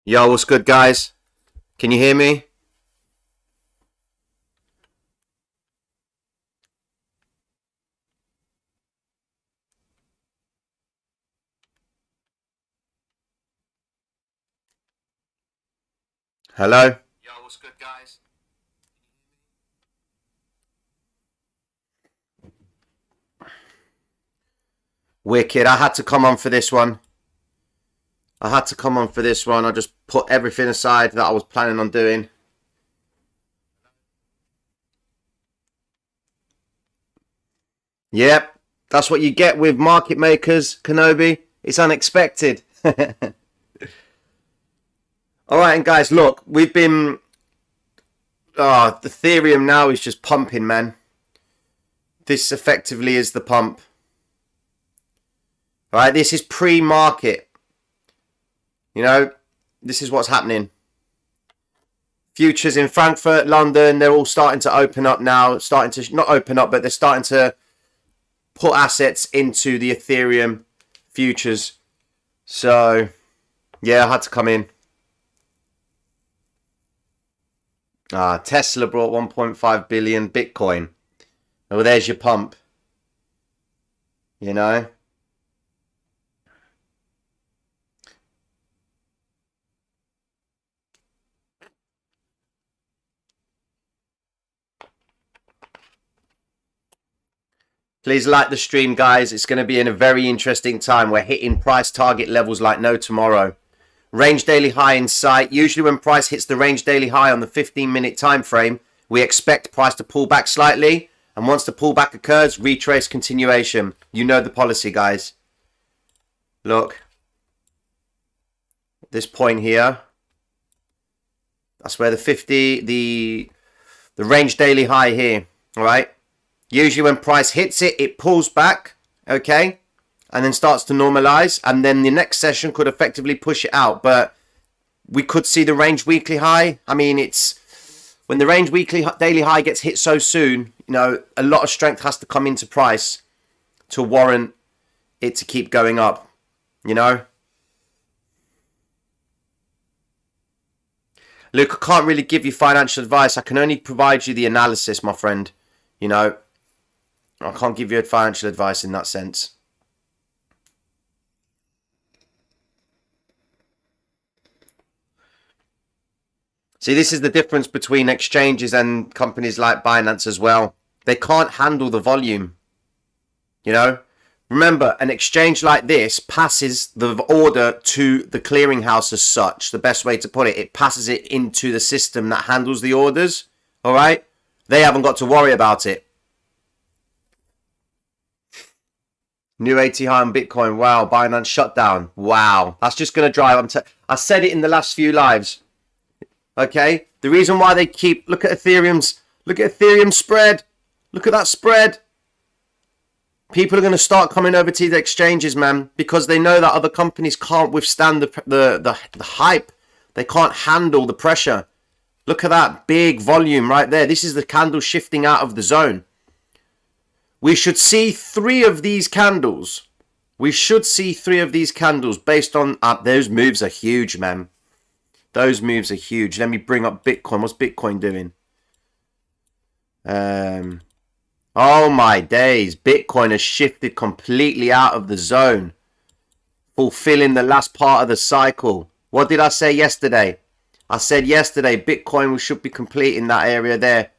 Yo, what's good, guys? Can you hear me? Hello? Yo, what's good, guys? Wicked. I had to come on for this one. I just put everything aside that I was planning on doing. Yep. That's what you get with market makers, Kenobi. It's unexpected. All right, and guys, look, we've been... the Ethereum now is just pumping, man. This effectively is the pump. All right, this is pre-market. You know, this is what's happening. Futures in Frankfurt, London, they're all starting to open up now. Starting to, not open up, but they're starting to put assets into the Ethereum futures. So, yeah, I had to come in. Tesla brought 1.5 billion Bitcoin. Oh, there's your pump. You know? Please like the stream, guys. It's going to be in a very interesting time. We're hitting price target levels like no tomorrow. Range daily high in sight. Usually when price hits the range daily high on the 15-minute time frame, we expect price to pull back slightly. And once the pullback occurs, retrace continuation. You know the policy, guys. Look. This point here. That's where the range daily high here. All right. Usually when price hits it, it pulls back, okay, and then starts to normalize, and then the next session could effectively push it out. But we could see the range weekly high. I mean, it's when the range weekly daily high gets hit so soon, you know, a lot of strength has to come into price to warrant it to keep going up, you know. Luke, I can't really give you financial advice. I can only provide you the analysis, my friend, you know. I can't give you financial advice in that sense. See, this is the difference between exchanges and companies like Binance as well. They can't handle the volume. You know? Remember, an exchange like this passes the order to the clearinghouse as such. The best way to put it, it passes it into the system that handles the orders. All right? They haven't got to worry about it. New AT high on Bitcoin. Wow. Binance shutdown. Wow. That's just going to drive. I said it in the last few lives. Okay. The reason why they keep... Look at Ethereum's spread. Look at that spread. People are going to start coming over to the exchanges, man. Because they know that other companies can't withstand the hype. They can't handle the pressure. Look at that big volume right there. This is the candle shifting out of the zone. We should see 3 of these candles. Based on... those moves are huge, man. Those moves are huge. Let me bring up Bitcoin. What's Bitcoin doing? Oh my days. Bitcoin has shifted completely out of the zone. Fulfilling the last part of the cycle. What did I say yesterday? I said yesterday Bitcoin should be complete in that area there.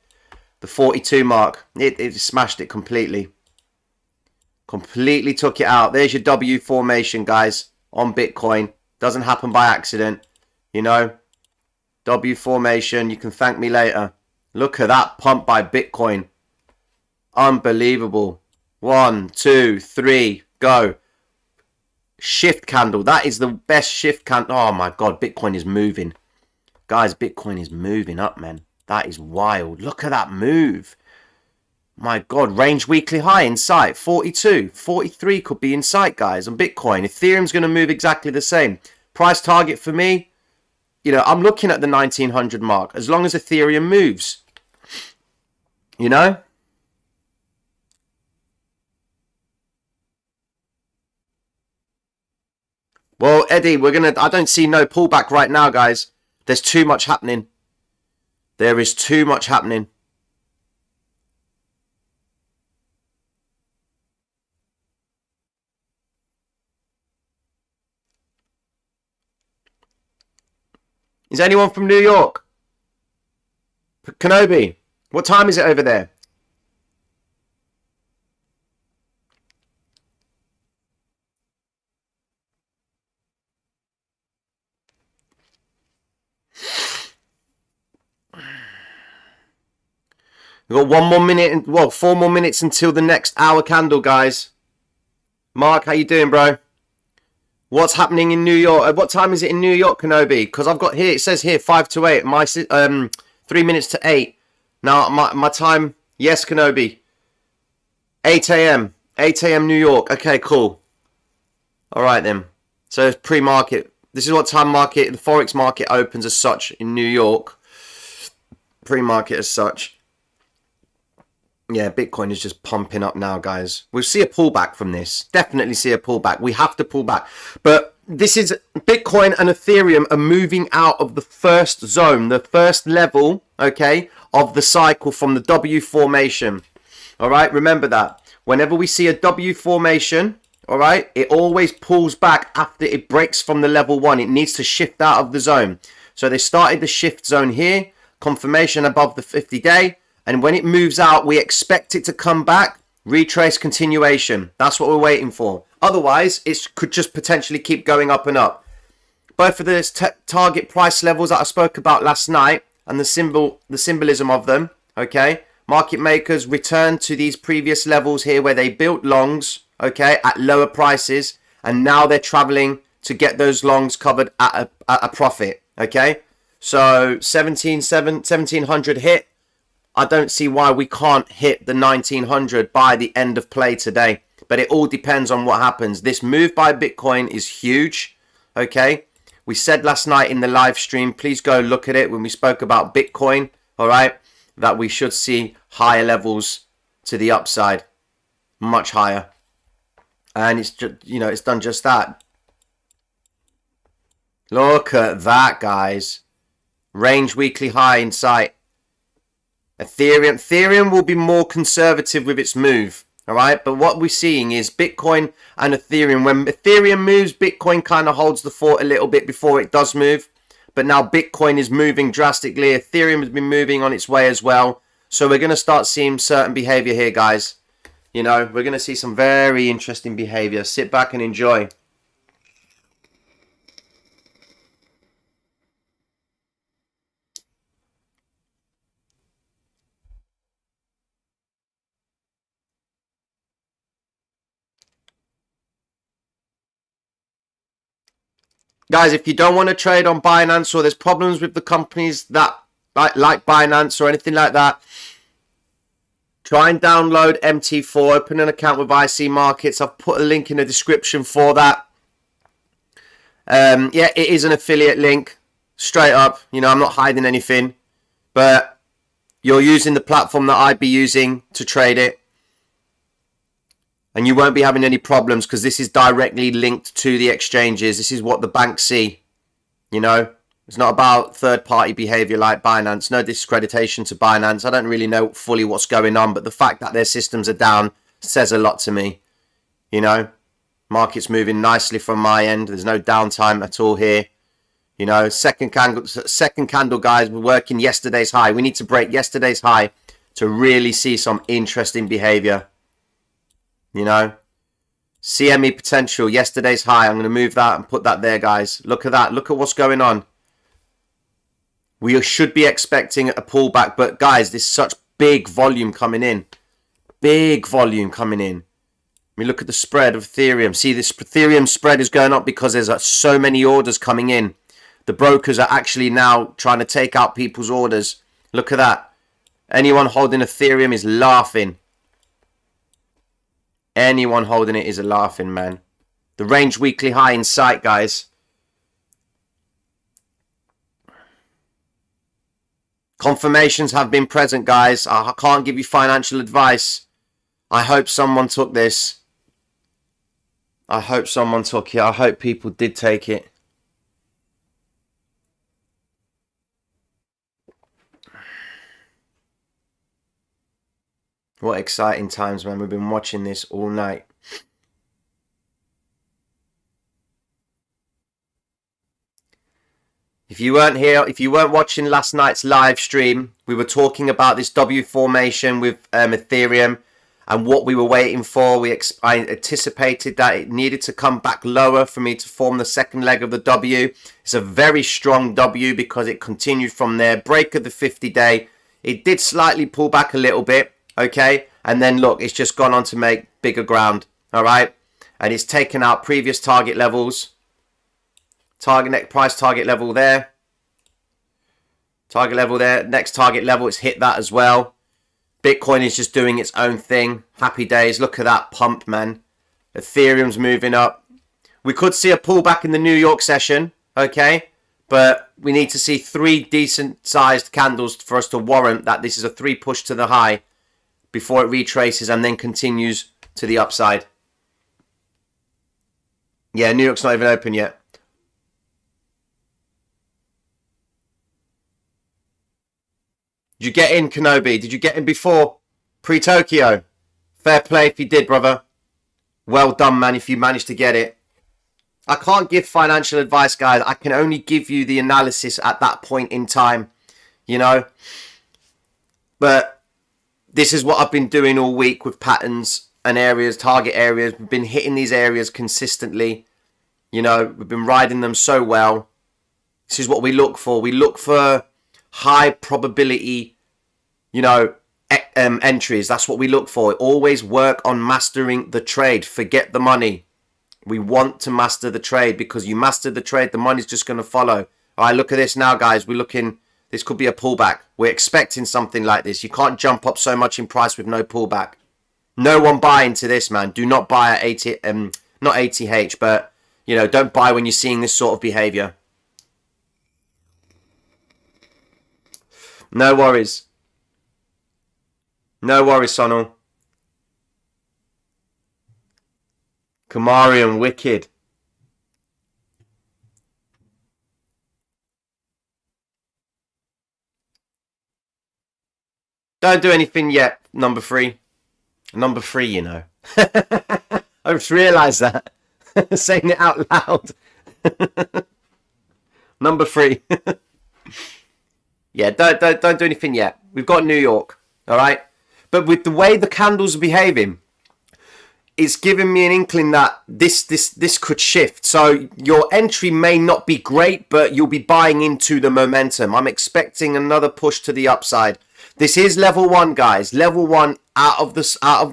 The 42 mark. It smashed it completely. Completely took it out. There's your W formation, guys, on Bitcoin. Doesn't happen by accident. You know. W formation. You can thank me later. Look at that pump by Bitcoin. Unbelievable. 1, 2, 3. Go. Shift candle. That is the best shift candle. Oh my God. Bitcoin is moving. Guys, Bitcoin is moving up, man. That is wild. Look at that move. My God, range weekly high in sight. 42, 43 could be in sight, guys, on Bitcoin. Ethereum's going to move exactly the same. Price target for me, you know, I'm looking at the 1900 mark as long as Ethereum moves. You know? Well, Eddie, I don't see no pullback right now, guys. There's too much happening. There is too much happening. Is anyone from New York? Kenobi, what time is it over there? We've got 1 more minute, well, 4 more minutes until the next hour candle, guys. Mark, how you doing, bro? What's happening in New York? What time is it in New York, Kenobi? Because I've got here, it says here 5 to 8. My 3 minutes to 8. Now, my time, yes, Kenobi. 8 a.m. 8 a.m. New York. Okay, cool. All right, then. So it's pre-market. This is what time the Forex market opens as such in New York. Pre-market as such. Yeah, Bitcoin is just pumping up now, guys. We'll see a pullback from this. Definitely see a pullback. We have to pull back. But this is Bitcoin and Ethereum are moving out of the first zone, the first level, okay, of the cycle from the W formation. All right, remember that. Whenever we see a W formation, all right, it always pulls back after it breaks from the level 1. It needs to shift out of the zone. So they started the shift zone here, confirmation above the 50-day. And when it moves out, we expect it to come back, retrace continuation. That's what we're waiting for. Otherwise, it could just potentially keep going up and up. Both of the target price levels that I spoke about last night and the symbolism of them, okay? Market makers return to these previous levels here where they built longs, okay, at lower prices. And now they're traveling to get those longs covered at a profit, okay? So 1700 hit. I don't see why we can't hit the 1900 by the end of play today. But it all depends on what happens. This move by Bitcoin is huge. Okay. We said last night in the live stream, please go look at it when we spoke about Bitcoin. All right. That we should see higher levels to the upside. Much higher. And it's just, it's done just that. Look at that, guys. Range weekly high in sight. Ethereum will be more conservative with its move, all right? But what we're seeing is Bitcoin and Ethereum. When Ethereum moves, Bitcoin kind of holds the fort a little bit before it does move. But now Bitcoin is moving drastically. Ethereum has been moving on its way as well. So we're going to start seeing certain behavior here, guys. We're going to see some very interesting behavior. Sit back and enjoy. Guys, if you don't want to trade on Binance or there's problems with the companies that like Binance or anything like that, try and download MT4, open an account with IC Markets. I've put a link in the description for that. Yeah, it is an affiliate link, straight up. I'm not hiding anything, but you're using the platform that I'd be using to trade it. And you won't be having any problems because this is directly linked to the exchanges. This is what the banks see. It's not about third-party behavior like Binance. No discreditation to Binance. I don't really know fully what's going on, but the fact that their systems are down says a lot to me. Market's moving nicely from my end. There's no downtime at all here. Second candle, guys. We're working yesterday's high. We need to break yesterday's high to really see some interesting behavior. CME potential, yesterday's high. I'm going to move that and put that there, guys. Look at that. Look at what's going on. We should be expecting a pullback, but guys, there's such big volume coming in. Big volume coming in. We look at the spread of Ethereum. See, this Ethereum spread is going up because there's so many orders coming in. The brokers are actually now trying to take out people's orders. Look at that. Anyone holding Ethereum is laughing. Anyone holding it is a laughing, man. The range weekly high in sight, guys. Confirmations have been present, guys. I can't give you financial advice. I hope someone took this. I hope someone took it. I hope people did take it. What exciting times, man. We've been watching this all night. If you weren't here, if you weren't watching last night's live stream, we were talking about this W formation with Ethereum and what we were waiting for. I anticipated that it needed to come back lower for me to form the second leg of the W. It's a very strong W because it continued from there. Break of the 50-day. It did slightly pull back a little bit, okay? And then look, it's just gone on to make bigger ground, all right? And it's taken out previous target levels. Target price target level there. Target level there. Next target level, it's hit that as well. Bitcoin is just doing its own thing. Happy days. Look at that pump, man. Ethereum's moving up. We could see a pullback in the New York session, okay? But we need to see 3 decent-sized candles for us to warrant that this is a 3 push to the high before it retraces and then continues to the upside. Yeah, New York's not even open yet. Did you get in, Kenobi? Did you get in before pre-Tokyo? Fair play if you did, brother. Well done, man, if you managed to get it. I can't give financial advice, guys. I can only give you the analysis at that point in time, you know. But this is what I've been doing all week with patterns and areas, target areas. We've been hitting these areas consistently. You know, we've been riding them so well. This is what we look for. We look for high probability, you know, entries. That's what we look for. Always work on mastering the trade. Forget the money. We want to master the trade because you master the trade, the money's just going to follow. All right, look at this now, guys. We're looking, this could be a pullback. We're expecting something like this. You can't jump up so much in price with no pullback. No one buy into this, man. Do not buy at not ATH, but, you know, don't buy when you're seeing this sort of behavior. No worries. No worries, Sonal. Kamarian, wicked. Don't do anything yet, number 3. Number 3, you know. I just realised that. Saying it out loud. Number 3. Yeah, don't do anything yet. We've got New York, all right? But with the way the candles are behaving, it's giving me an inkling that this could shift. So your entry may not be great, but you'll be buying into the momentum. I'm expecting another push to the upside. This is level 1, guys. Level 1 out of the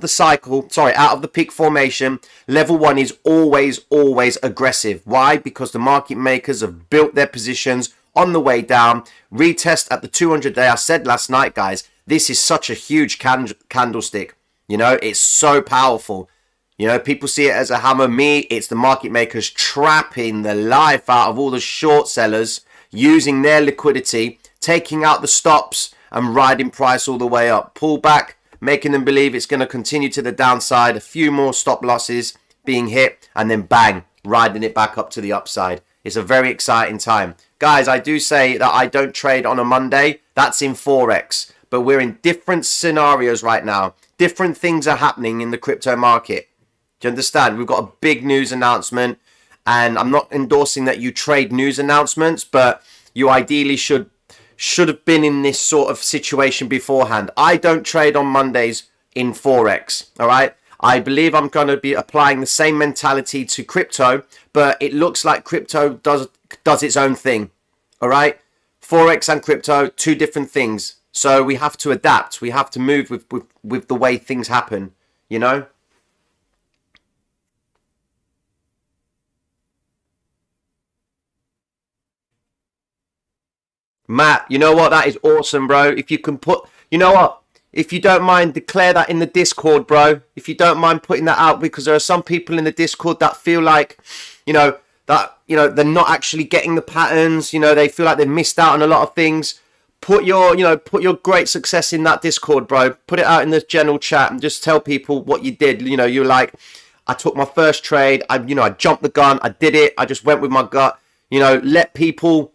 cycle. Sorry, out of the peak formation. Level 1 is always aggressive. Why? Because the market makers have built their positions on the way down. Retest at the 200-day. I said last night, guys, this is such a huge candlestick. You know, it's so powerful. You know, people see it as a hammer. Me, it's the market makers trapping the life out of all the short sellers, using their liquidity, taking out the stops and riding price all the way up. Pull back, making them believe it's going to continue to the downside. A few more stop losses being hit and then bang, riding it back up to the upside. It's a very exciting time. Guys, I do say that I don't trade on a Monday. That's in Forex. But we're in different scenarios right now. Different things are happening in the crypto market. Do you understand? We've got a big news announcement. And I'm not endorsing that you trade news announcements, but you ideally should have been in this sort of situation beforehand. I don't trade on Mondays in Forex. All right? I believe I'm going to be applying the same mentality to crypto, but it looks like crypto does its own thing. All right? Forex and crypto, 2 different things. So we have to adapt. We have to move with the way things happen, you know? Matt, you know what? That is awesome, bro. If you can put, you know what? If you don't mind, declare that in the Discord, bro. If you don't mind putting that out, because there are some people in the Discord that feel like, you know, that, you know, they're not actually getting the patterns. You know, they feel like they've missed out on a lot of things. Put your, you know, put your great success in that Discord, bro. Put it out in the general chat and just tell people what you did. You know, you're like, I took my first trade. I jumped the gun. I did it. I just went with my gut. Let people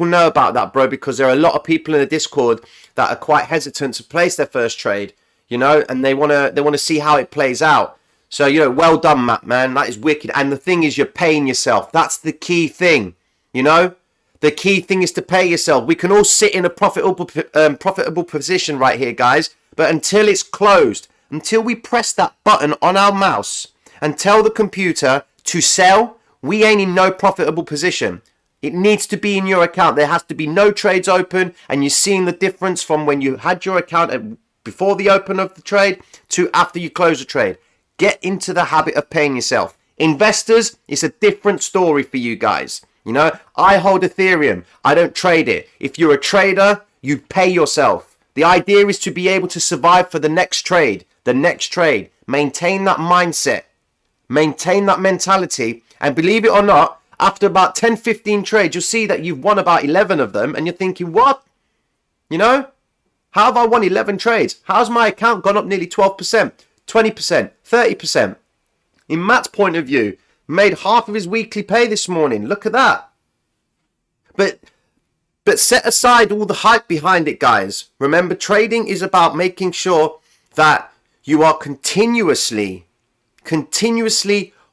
know about that, bro, because there are a lot of people in the Discord that are quite hesitant to place their first trade, and they want to see how it plays out. So, well done, Matt, man. That is wicked. And the thing is, you're paying yourself. That's the key thing, The key thing is to pay yourself. We can all sit in a profitable position right here, guys. But until it's closed, until we press that button on our mouse and tell the computer to sell, we ain't in no profitable position. It needs to be in your account. There has to be no trades open, and you're seeing the difference from when you had your account before the open of the trade to after you close the trade. Get into the habit of paying yourself. Investors, it's a different story for you guys. I hold Ethereum. I don't trade it. If you're a trader, you pay yourself. The idea is to be able to survive for the next trade. Maintain that mindset. Maintain that mentality. And believe it or not, after about 10, 15 trades, you'll see that you've won about 11 of them. And you're thinking, what? How have I won 11 trades? How's my account gone up nearly 12%, 20%, 30%? In Matt's point of view, made half of his weekly pay this morning. Look at that. But set aside all the hype behind it, guys. Remember, trading is about making sure that you are continuously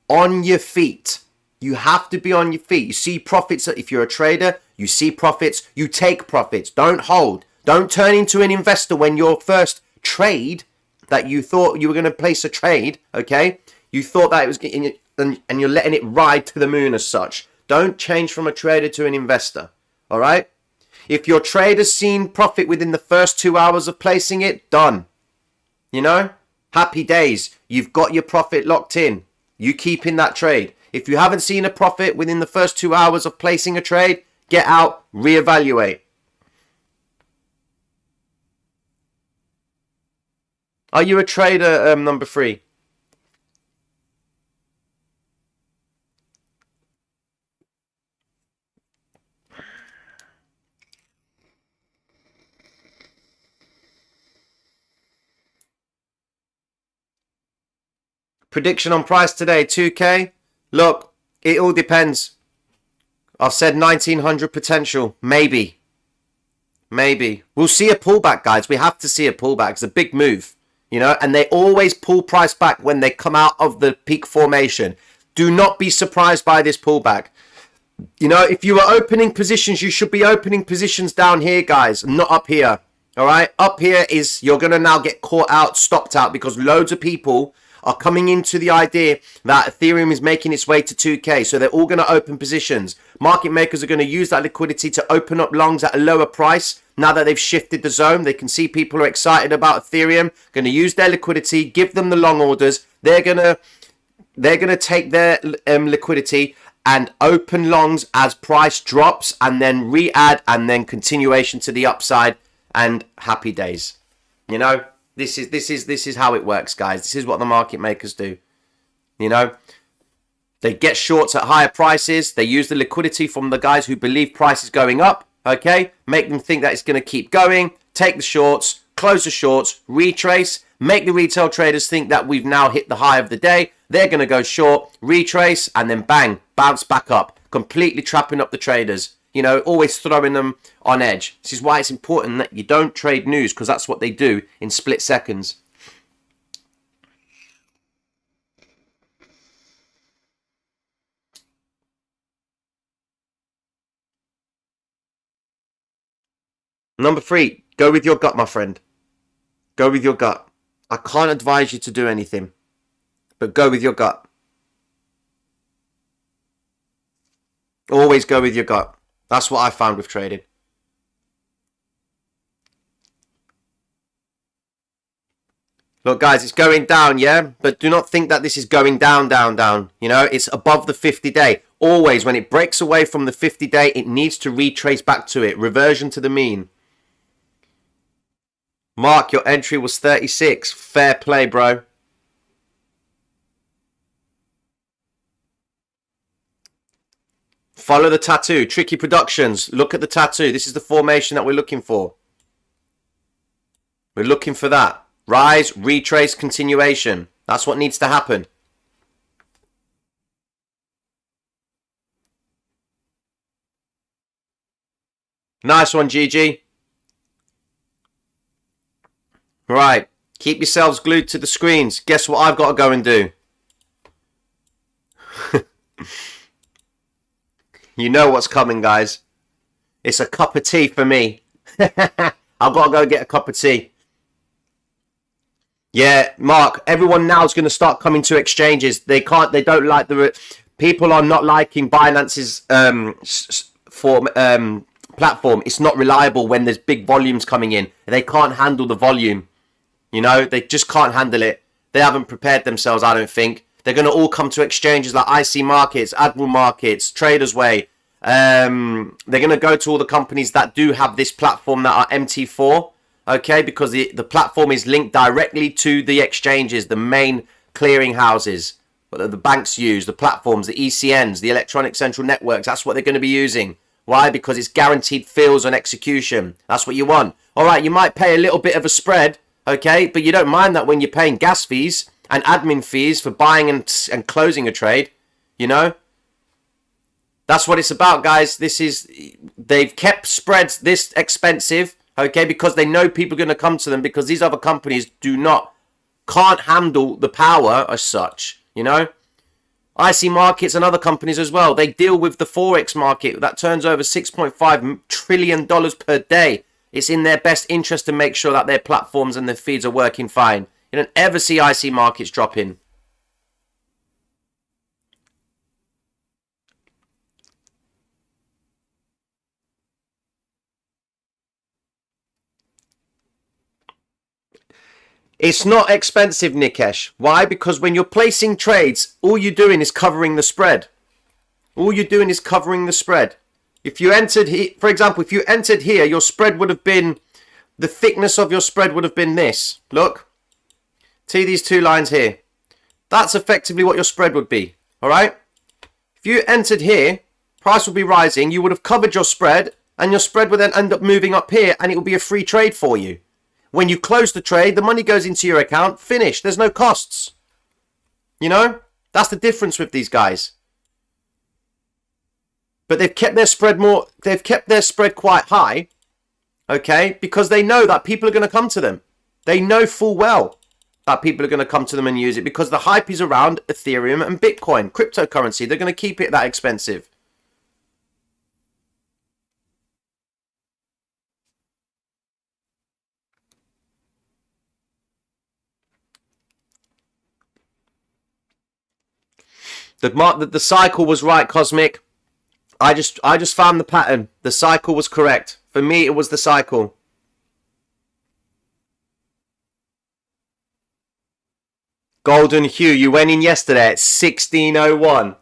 on your feet. You have to be on your feet. You see profits. If you're a trader, you see profits. You take profits. Don't hold. Don't turn into an investor when your first trade that you thought you were going to place a trade, okay? You thought that it was, and you're letting it ride to the moon as such. Don't change from a trader to an investor, all right? If your trader's seen profit within the first 2 hours of placing it, done. Happy days. You've got your profit locked in. You keep in that trade. If you haven't seen a profit within the first 2 hours of placing a trade, get out, reevaluate. Are you a trader, number 3? Prediction on price today, 2K. Look, it all depends. I've said 1900 potential. Maybe. We'll see a pullback, guys. We have to see a pullback. It's a big move, and they always pull price back when they come out of the peak formation. Do not be surprised by this pullback. If you are opening positions, you should be opening positions down here, guys, not up here. All right? Up here is you're going to now get caught out, stopped out, because loads of people are coming into the idea that Ethereum is making its way to 2K. So they're all going to open positions. Market makers are going to use that liquidity to open up longs at a lower price. Now that they've shifted the zone, they can see people are excited about Ethereum, going to use their liquidity, give them the long orders. They're going to take their liquidity and open longs as price drops, and then re-add, and then continuation to the upside, and happy days. This is how it works, guys. This is what the market makers do. They get shorts at higher prices. They use the liquidity from the guys who believe price is going up. Okay, make them think that it's going to keep going. Take the shorts, close the shorts, retrace. Make the retail traders think that we've now hit the high of the day. They're going to go short, retrace, and then bang, bounce back up, completely trapping up the traders. Always throwing them on edge. This is why it's important that you don't trade news, because that's what they do in split seconds. Number 3, go with your gut, my friend. Go with your gut. I can't advise you to do anything, but go with your gut. Always go with your gut. That's what I found with trading. Look, guys, it's going down, yeah? But do not think that this is going down, down, down. It's above the 50-day. Always, when it breaks away from the 50-day, it needs to retrace back to it. Reversion to the mean. Mark, your entry was 36. Fair play, bro. Follow the tattoo. Tricky Productions. Look at the tattoo. This is the formation that we're looking for. We're looking for that. Rise, retrace, continuation. That's what needs to happen. Nice one, GG. Right. Keep yourselves glued to the screens. Guess what I've got to go and do? You know what's coming, guys. It's a cup of tea for me. I've got to go get a cup of tea. Yeah, Mark, everyone now is going to start coming to exchanges. They don't like people are not liking Binance's platform. It's not reliable when there's big volumes coming in. They can't handle the volume. You know, they just can't handle it. They haven't prepared themselves, I don't think. They're going to all come to exchanges like IC Markets, Admiral Markets, Traders Way. They're going to go to all the companies that do have this platform that are MT4. Okay, because the platform is linked directly to the exchanges, the main clearing houses, the banks use, the platforms, the ECNs, the electronic central networks. That's what they're going to be using. Why? Because it's guaranteed fills on execution. That's what you want. All right, you might pay a little bit of a spread, okay, but you don't mind that when you're paying gas fees and admin fees for buying and closing a trade, you know? That's what it's about, guys. They've kept spreads this expensive, okay, because they know people are going to come to them because these other companies can't handle the power as such, you know? IC Markets and other companies as well, they deal with the Forex market that turns over $6.5 trillion per day. It's in their best interest to make sure that their platforms and their feeds are working fine. You don't ever see IC Markets dropping. It's not expensive, Nikesh. Why? Because when you're placing trades, all you're doing is covering the spread. All you're doing is covering the spread. If you entered here, for example, if you entered here, your spread would have been, the thickness of your spread would have been this. Look. See these two lines here. That's effectively what your spread would be. All right? If you entered here, price would be rising. You would have covered your spread, and your spread would then end up moving up here, and it will be a free trade for you. When you close the trade, the money goes into your account. Finished. There's no costs. You know? That's the difference with these guys. But they've kept their spread quite high, okay? Because they know that people are going to come to them. They know full well that people are going to come to them and use it because the hype is around Ethereum and Bitcoin, cryptocurrency. They're going to keep it that expensive. The cycle was right, Cosmic. I just found the pattern. The cycle was correct. For me, it was the cycle. Golden Hue, you went in yesterday at 1601.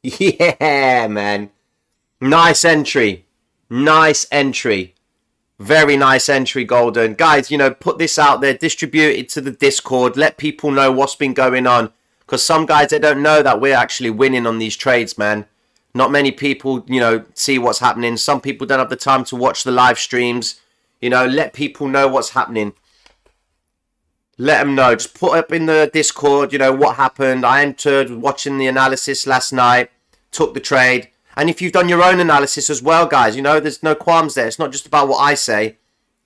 Yeah, man. Nice entry. Nice entry. Very nice entry, Golden. Guys, you know, put this out there. Distribute it to the Discord. Let people know what's been going on. Because some guys, they don't know that we're actually winning on these trades, man. Not many people, you know, see what's happening. Some people don't have the time to watch the live streams. You know, let people know what's happening. Let them know. Just put up in the Discord, you know, what happened. I entered watching the analysis last night. Took the trade. And if you've done your own analysis as well, guys, you know, there's no qualms there. It's not just about what I say.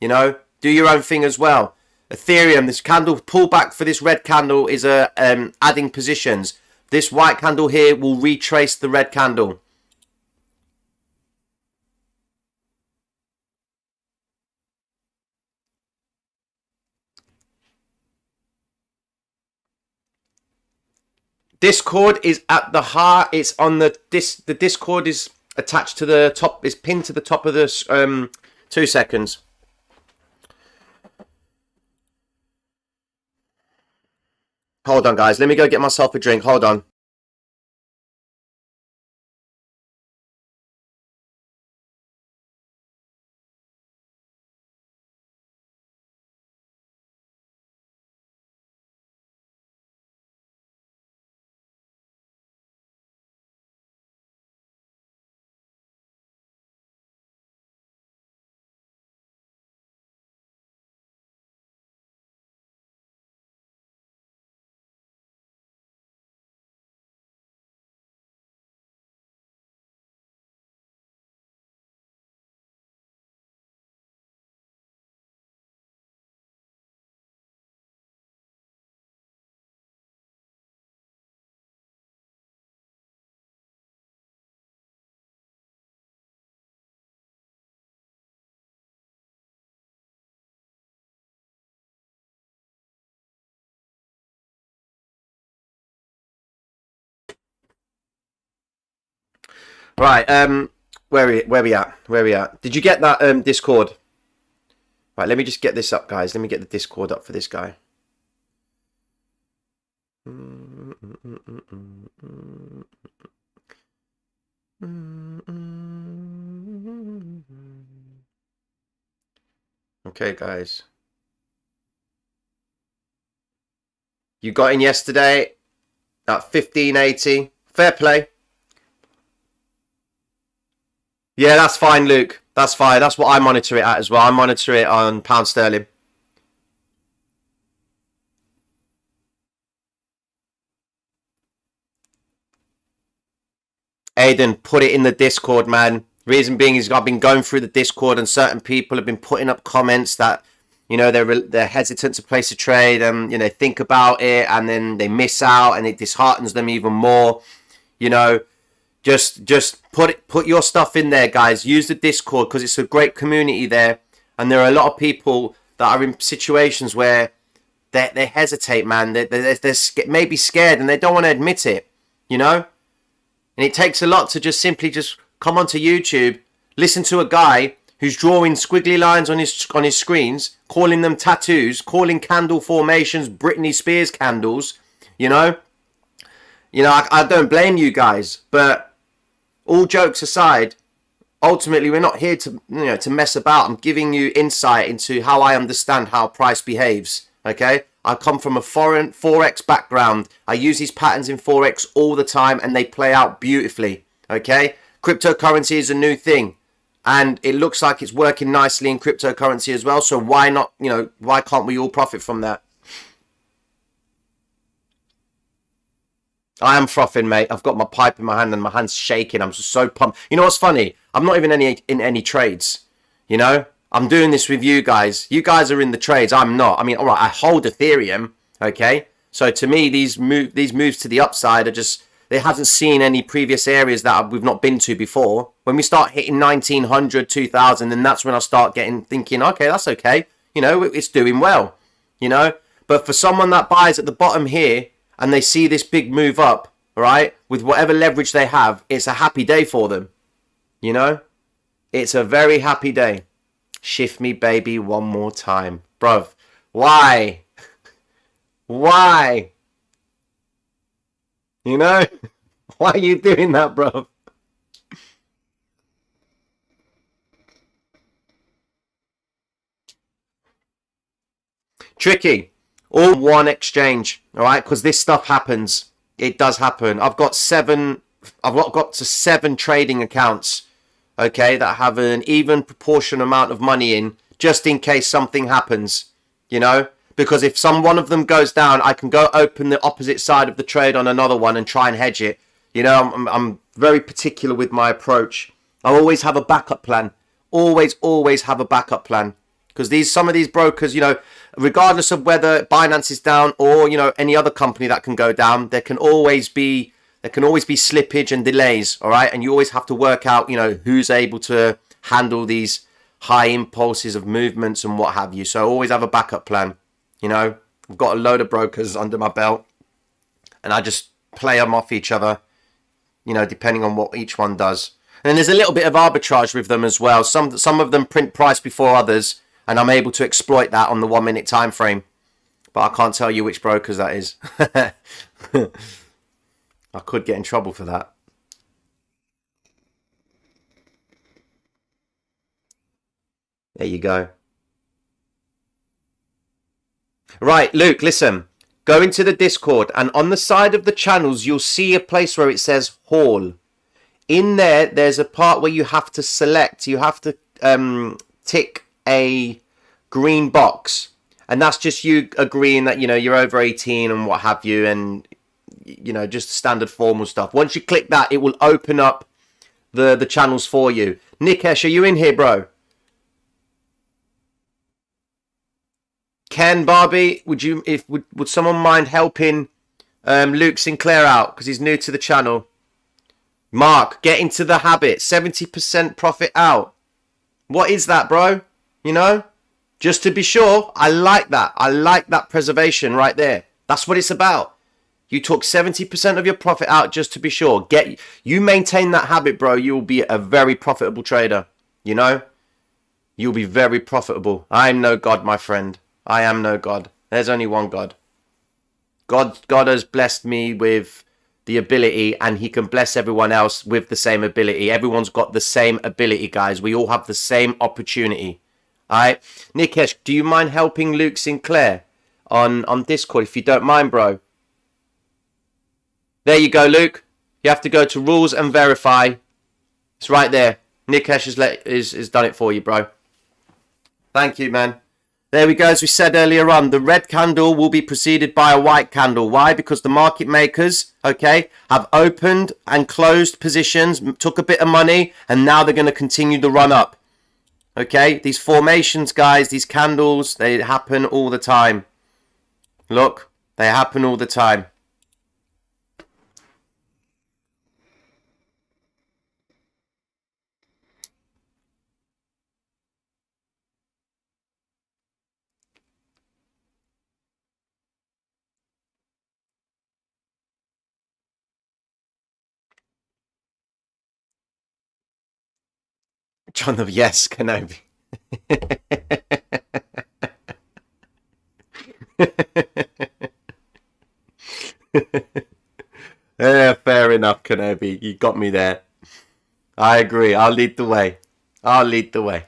You know, do your own thing as well. Ethereum, this candle pullback for this red candle is adding positions. This white candle here will retrace the red candle. Discord is at the heart. It's on the Discord is attached to the top. Is pinned to the top of this. 2 seconds. Hold on, guys. Let me go get myself a drink. Hold on. Right, where we at? Did you get that Discord? Right, let me just get this up, guys. Let me get the Discord up for this guy. Okay, guys. You got in yesterday at 1580. Fair play. Yeah, that's fine, Luke. That's fine. That's what I monitor it at as well. I monitor it on pound sterling. Aiden, put it in the Discord, man. Reason being is I've been going through the Discord and certain people have been putting up comments that, you know, they're hesitant to place a trade and, you know, think about it and then they miss out and it disheartens them even more. You know, just put your stuff in there, guys. Use the Discord because it's a great community there. And there are a lot of people that are in situations where they hesitate, man. They're maybe scared and they don't want to admit it, you know? And it takes a lot to just simply just come onto YouTube, listen to a guy who's drawing squiggly lines on his screens, calling them tattoos, calling candle formations Britney Spears candles, you know? You know, I don't blame you guys, but all jokes aside, ultimately we're not here to, you know, to mess about. I'm giving you insight into how I understand how price behaves, okay? I come from a foreign Forex background. I use these patterns in Forex all the time and they play out beautifully, okay? Cryptocurrency is a new thing and it looks like it's working nicely in cryptocurrency as well. So why not, you know, why can't we all profit from that? I am frothing, mate. I've got my pipe in my hand and my hand's shaking. I'm just so pumped. You know what's funny? I'm not even in any trades, you know? I'm doing this with you guys. You guys are in the trades. I'm not. I mean, all right, I hold Ethereum, okay? So to me, these moves to the upside are just, they haven't seen any previous areas that we've not been to before. When we start hitting 1900, 2000, then that's when I start thinking, okay, that's okay. You know, it's doing well, you know? But for someone that buys at the bottom here and they see this big move up, right, with whatever leverage they have, it's a happy day for them, you know? It's a very happy day. Shift me, baby, one more time. Bruv, why? Why? You know? Why are you doing that, bruv? Tricky. All one exchange, all right? Because this stuff happens. It does happen. I've got to 7 trading accounts, okay, that have an even proportion amount of money in, just in case something happens, you know? Because if one of them goes down, I can go open the opposite side of the trade on another one and try and hedge it. You know, I'm very particular with my approach. I always have a backup plan. Always have a backup plan. Because some of these brokers, you know, regardless of whether Binance is down or, you know, any other company that can go down, there can always be slippage and delays, all right? And you always have to work out, you know, who's able to handle these high impulses of movements and what have you. So always have a backup plan, you know? I've got a load of brokers under my belt and I just play them off each other, you know, depending on what each one does. And then there's a little bit of arbitrage with them as well. Some of them print price before others and I'm able to exploit that on the 1 minute time frame. But I can't tell you which brokers that is. I could get in trouble for that. There you go. Right, Luke, listen. Go into the Discord and on the side of the channels, you'll see a place where it says Hall. In there, there's a part where you have to select. You have to tick a green box. And that's just you agreeing that, you know, you're over 18 and what have you. And, you know, just standard formal stuff. Once you click that, it will open up the channels for you. Nikesh, are you in here, bro? Ken, Barbie, would someone mind helping Luke Sinclair out because he's new to the channel? Mark, get into the habit. 70% profit out. What is that, bro? You know, just to be sure. I like that. I like that preservation right there. That's what it's about. You took 70% of your profit out just to be sure. You maintain that habit, bro. You will be a very profitable trader. You know? You'll be very profitable. I am no God, my friend. I am no God. There's only one God. God has blessed me with the ability, and he can bless everyone else with the same ability. Everyone's got the same ability, guys. We all have the same opportunity. All right? Nikesh, do you mind helping Luke Sinclair on Discord if you don't mind, bro? There you go, Luke. You have to go to rules and verify. It's right there. Nikesh has done it for you, bro. Thank you, man. There we go. As we said earlier on, the red candle will be preceded by a white candle. Why? Because the market makers, okay, have opened and closed positions, took a bit of money, and now they're going to continue the run up. Okay, these formations, guys, these candles, they happen all the time. Look, they happen all the time. John of yes, Kenobi. Yeah, fair enough, Kenobi. You got me there. I agree. I'll lead the way. I'll lead the way.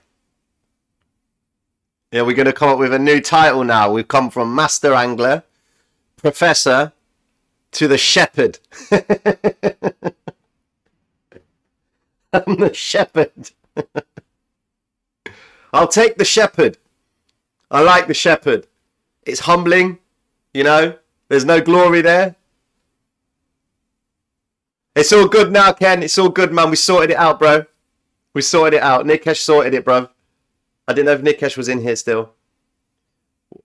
Yeah, we're going to come up with a new title now. We've come from Master Angler, Professor, to the Shepherd. I'm the Shepherd. I'll take the Shepherd. I like the Shepherd. It's humbling, you know. There's no glory there. It's all good now, Ken. It's all good, man. We sorted it out, bro. We sorted it out. Nikesh sorted it, bro. I didn't know if Nikesh was in here still.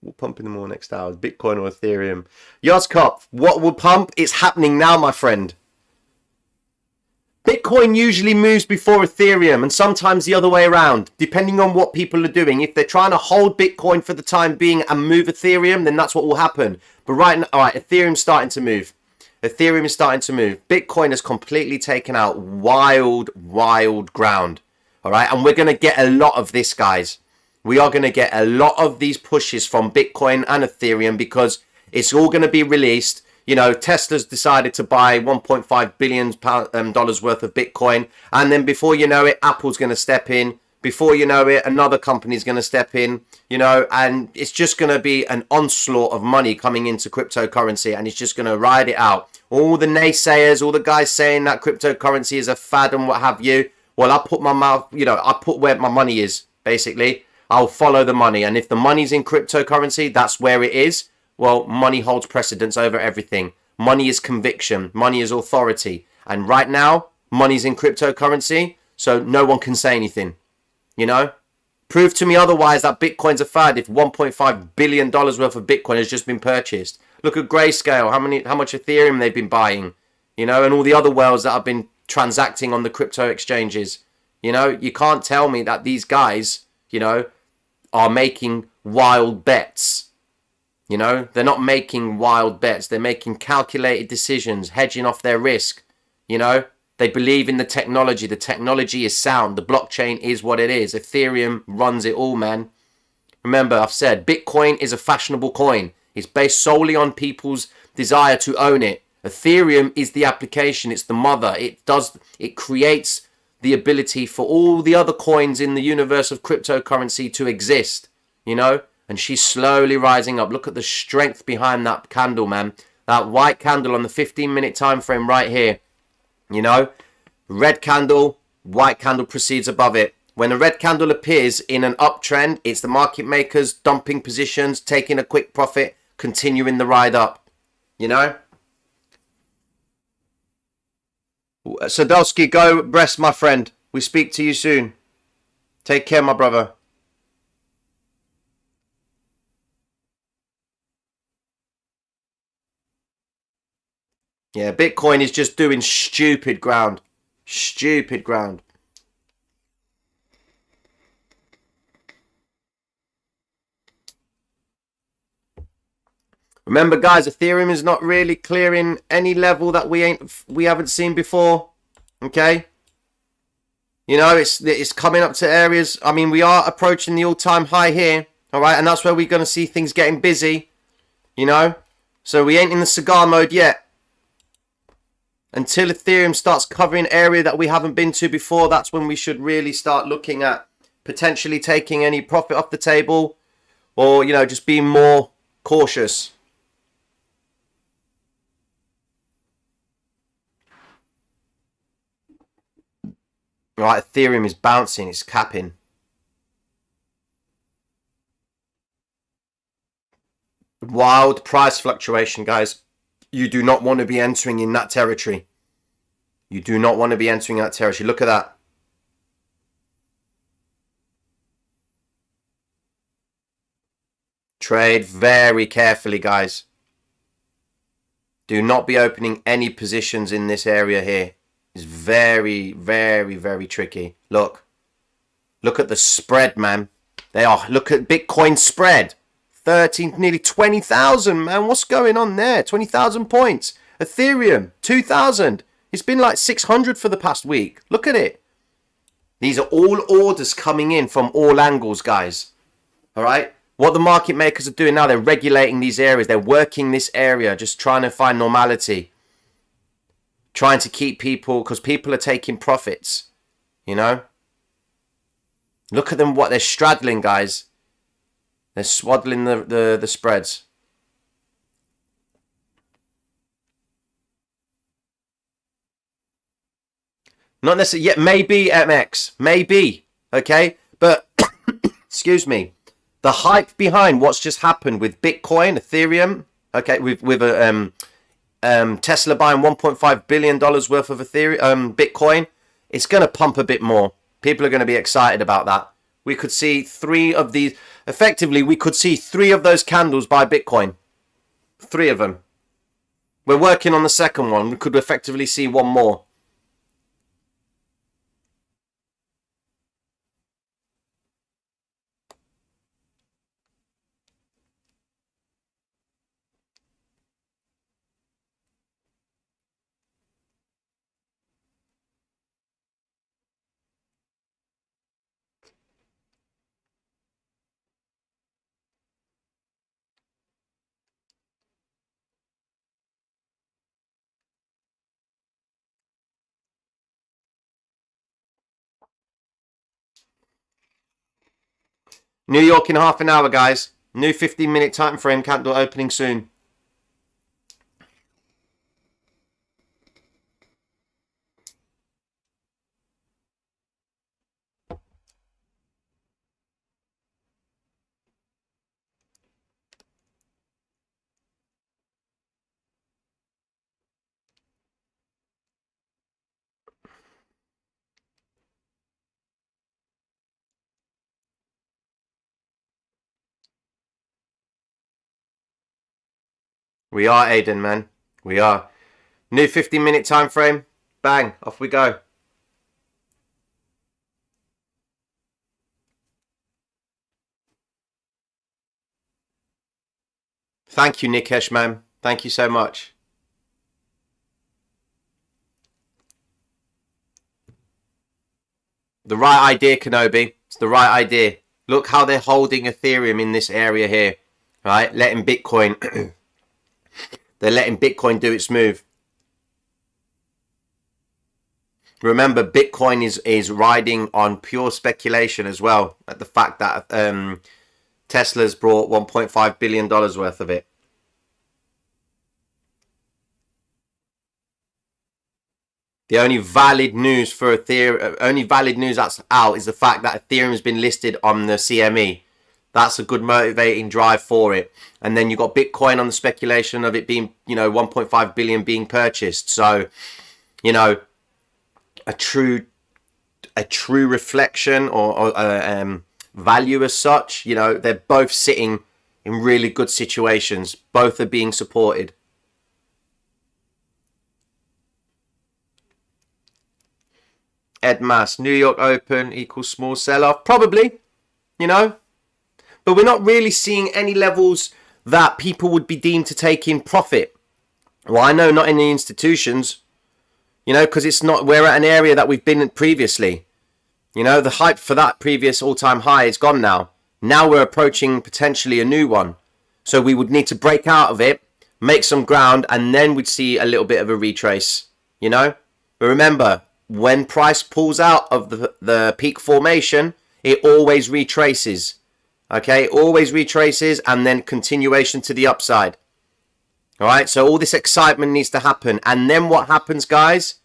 We'll pump in the more next hours. Bitcoin or Ethereum. Yoskop, what will pump? It's happening now, my friend. Bitcoin usually moves before Ethereum, and sometimes the other way around, depending on what people are doing. If they're trying to hold Bitcoin for the time being and move Ethereum, then that's what will happen. But right now, all right, Ethereum's starting to move. Ethereum is starting to move. Bitcoin has completely taken out wild ground. All right, and we're going to get a lot of this, guys. We are going to get a lot of these pushes from Bitcoin and Ethereum because it's all going to be released. You know, Tesla's decided to buy $1.5 billion worth of Bitcoin. And then before you know it, Apple's going to step in. Before you know it, another company's going to step in, you know, and it's just going to be an onslaught of money coming into cryptocurrency, and it's just going to ride it out. All the naysayers, all the guys saying that cryptocurrency is a fad and what have you. Well, I put my mouth, you know, I put where my money is, basically. I'll follow the money. And if the money's in cryptocurrency, that's where it is. Well, money holds precedence over everything. Money is conviction. Money is authority. And right now, money's in cryptocurrency, so no one can say anything. You know? Prove to me otherwise that Bitcoin's a fad if $1.5 billion worth of Bitcoin has just been purchased. Look at Grayscale, how much Ethereum they've been buying. You know, and all the other whales that have been transacting on the crypto exchanges. You know, you can't tell me that these guys, you know, are making wild bets. You know, they're not making wild bets. They're making calculated decisions, hedging off their risk. You know, they believe in the technology. The technology is sound. The blockchain is what it is. Ethereum runs it all, man. Remember, I've said Bitcoin is a fashionable coin. It's based solely on people's desire to own it. Ethereum is the application. It's the mother. It creates the ability for all the other coins in the universe of cryptocurrency to exist, you know? And she's slowly rising up. Look at the strength behind that candle, man. That white candle on the 15-minute time frame right here. You know, red candle, white candle precedes above it. When a red candle appears in an uptrend, it's the market makers dumping positions, taking a quick profit, continuing the ride up. You know? Sadowski, go rest, my friend. We speak to you soon. Take care, my brother. Yeah, Bitcoin is just doing stupid ground. Stupid ground. Remember, guys, Ethereum is not really clearing any level that we haven't seen before. Okay, you know, it's coming up to areas. I mean, we are approaching the all-time high here. All right, and that's where we're going to see things getting busy. You know, so we ain't in the cigar mode yet. Until Ethereum starts covering area that we haven't been to before, that's when we should really start looking at potentially taking any profit off the table, or, you know, just being more cautious. Right, Ethereum is bouncing, it's capping. Wild price fluctuation, guys. You do not want to be entering in that territory. You do not want to be entering that territory. Look at that. Trade very carefully, guys. Do not be opening any positions in this area here. It's very, very, very tricky. Look. Look at the spread, man. They are. Look at Bitcoin spread. 13, nearly 20,000, man. What's going on there? 20,000 points. Ethereum, 2,000. It's been like 600 for the past week. Look at it. These are all orders coming in from all angles, guys. All right? What the market makers are doing now, they're regulating these areas. They're working this area, just trying to find normality. Trying to keep people, because people are taking profits. You know? Look at them, what they're straddling, guys. They're swaddling the spreads. Not necessarily yet. Maybe MX. Maybe. Okay? But, excuse me. The hype behind what's just happened with Bitcoin, Ethereum, okay, with Tesla buying $1.5 billion worth of Ethereum, Bitcoin, it's going to pump a bit more. People are going to be excited about that. We could see 3 of these. Effectively, we could see 3 of those candles buy Bitcoin. 3 of them. We're working on the second one. We could effectively see 1 more. New York in half an hour, guys. New 15-minute time frame. Candle opening soon. We are, Aiden, man. We are. New 15-minute time frame. Bang. Off we go. Thank you, Nikesh, man. Thank you so much. The right idea, Kenobi. It's the right idea. Look how they're holding Ethereum in this area here. Right? Letting Bitcoin... They're letting Bitcoin do its move. Remember, Bitcoin is riding on pure speculation as well. At the fact that Tesla's brought $1.5 billion worth of it. The only valid news for Ethereum, only valid news that's out is the fact that Ethereum has been listed on the CME. That's a good motivating drive for it. And then you got Bitcoin on the speculation of it being, you know, 1.5 billion being purchased. So, you know, a true reflection or value as such. You know, they're both sitting in really good situations. Both are being supported. Ed Mass, New York Open equals small sell-off. Probably, you know. But we're not really seeing any levels that people would be deemed to take in profit. Well, I know not in the institutions, you know, because it's not, we're at an area that we've been in previously. You know, the hype for that previous all-time high is gone now. Now we're approaching potentially a new one. So we would need to break out of it, make some ground, and then we'd see a little bit of a retrace, you know? But remember, when price pulls out of the peak formation, it always retraces. Okay, always retraces and then continuation to the upside. All right, so all this excitement needs to happen. And then what happens, guys,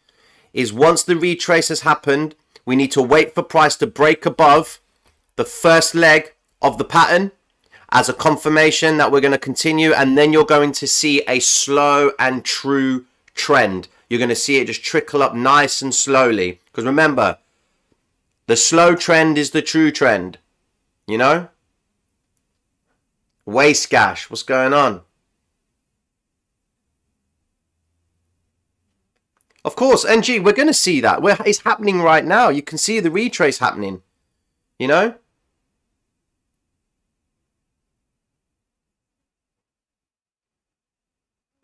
is once the retrace has happened, we need to wait for price to break above the first leg of the pattern as a confirmation that we're going to continue. And then you're going to see a slow and true trend. You're going to see it just trickle up nice and slowly. Because remember, the slow trend is the true trend. You know? Waste gash, what's going on? Of course, NG, we're going to see that. It's happening right now. You can see the retrace happening. You know?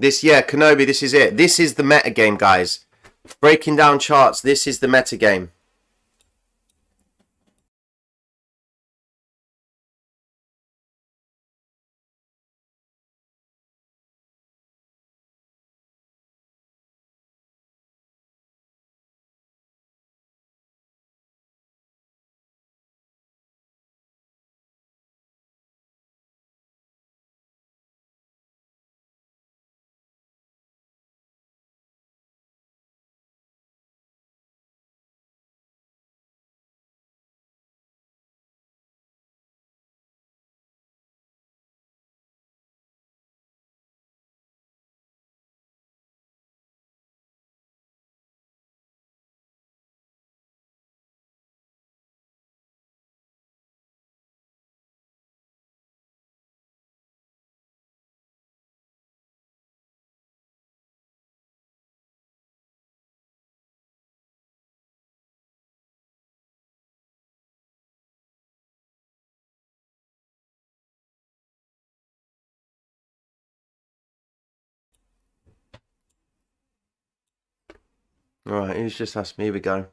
Kenobi, this is it. This is the meta game, guys. Breaking down charts, this is the meta game. Alright, who's just asked me? Here we go.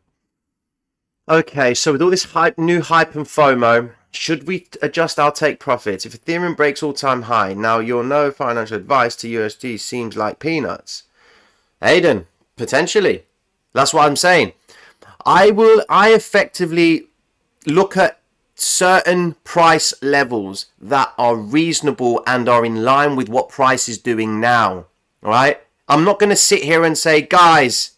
Okay, so with all this hype, new hype and FOMO, should we adjust our take profits? If Ethereum breaks all-time high, now your no financial advice to USD seems like peanuts. Aiden, potentially. That's what I'm saying. I effectively look at certain price levels that are reasonable and are in line with what price is doing now. All right? I'm not going to sit here and say, guys,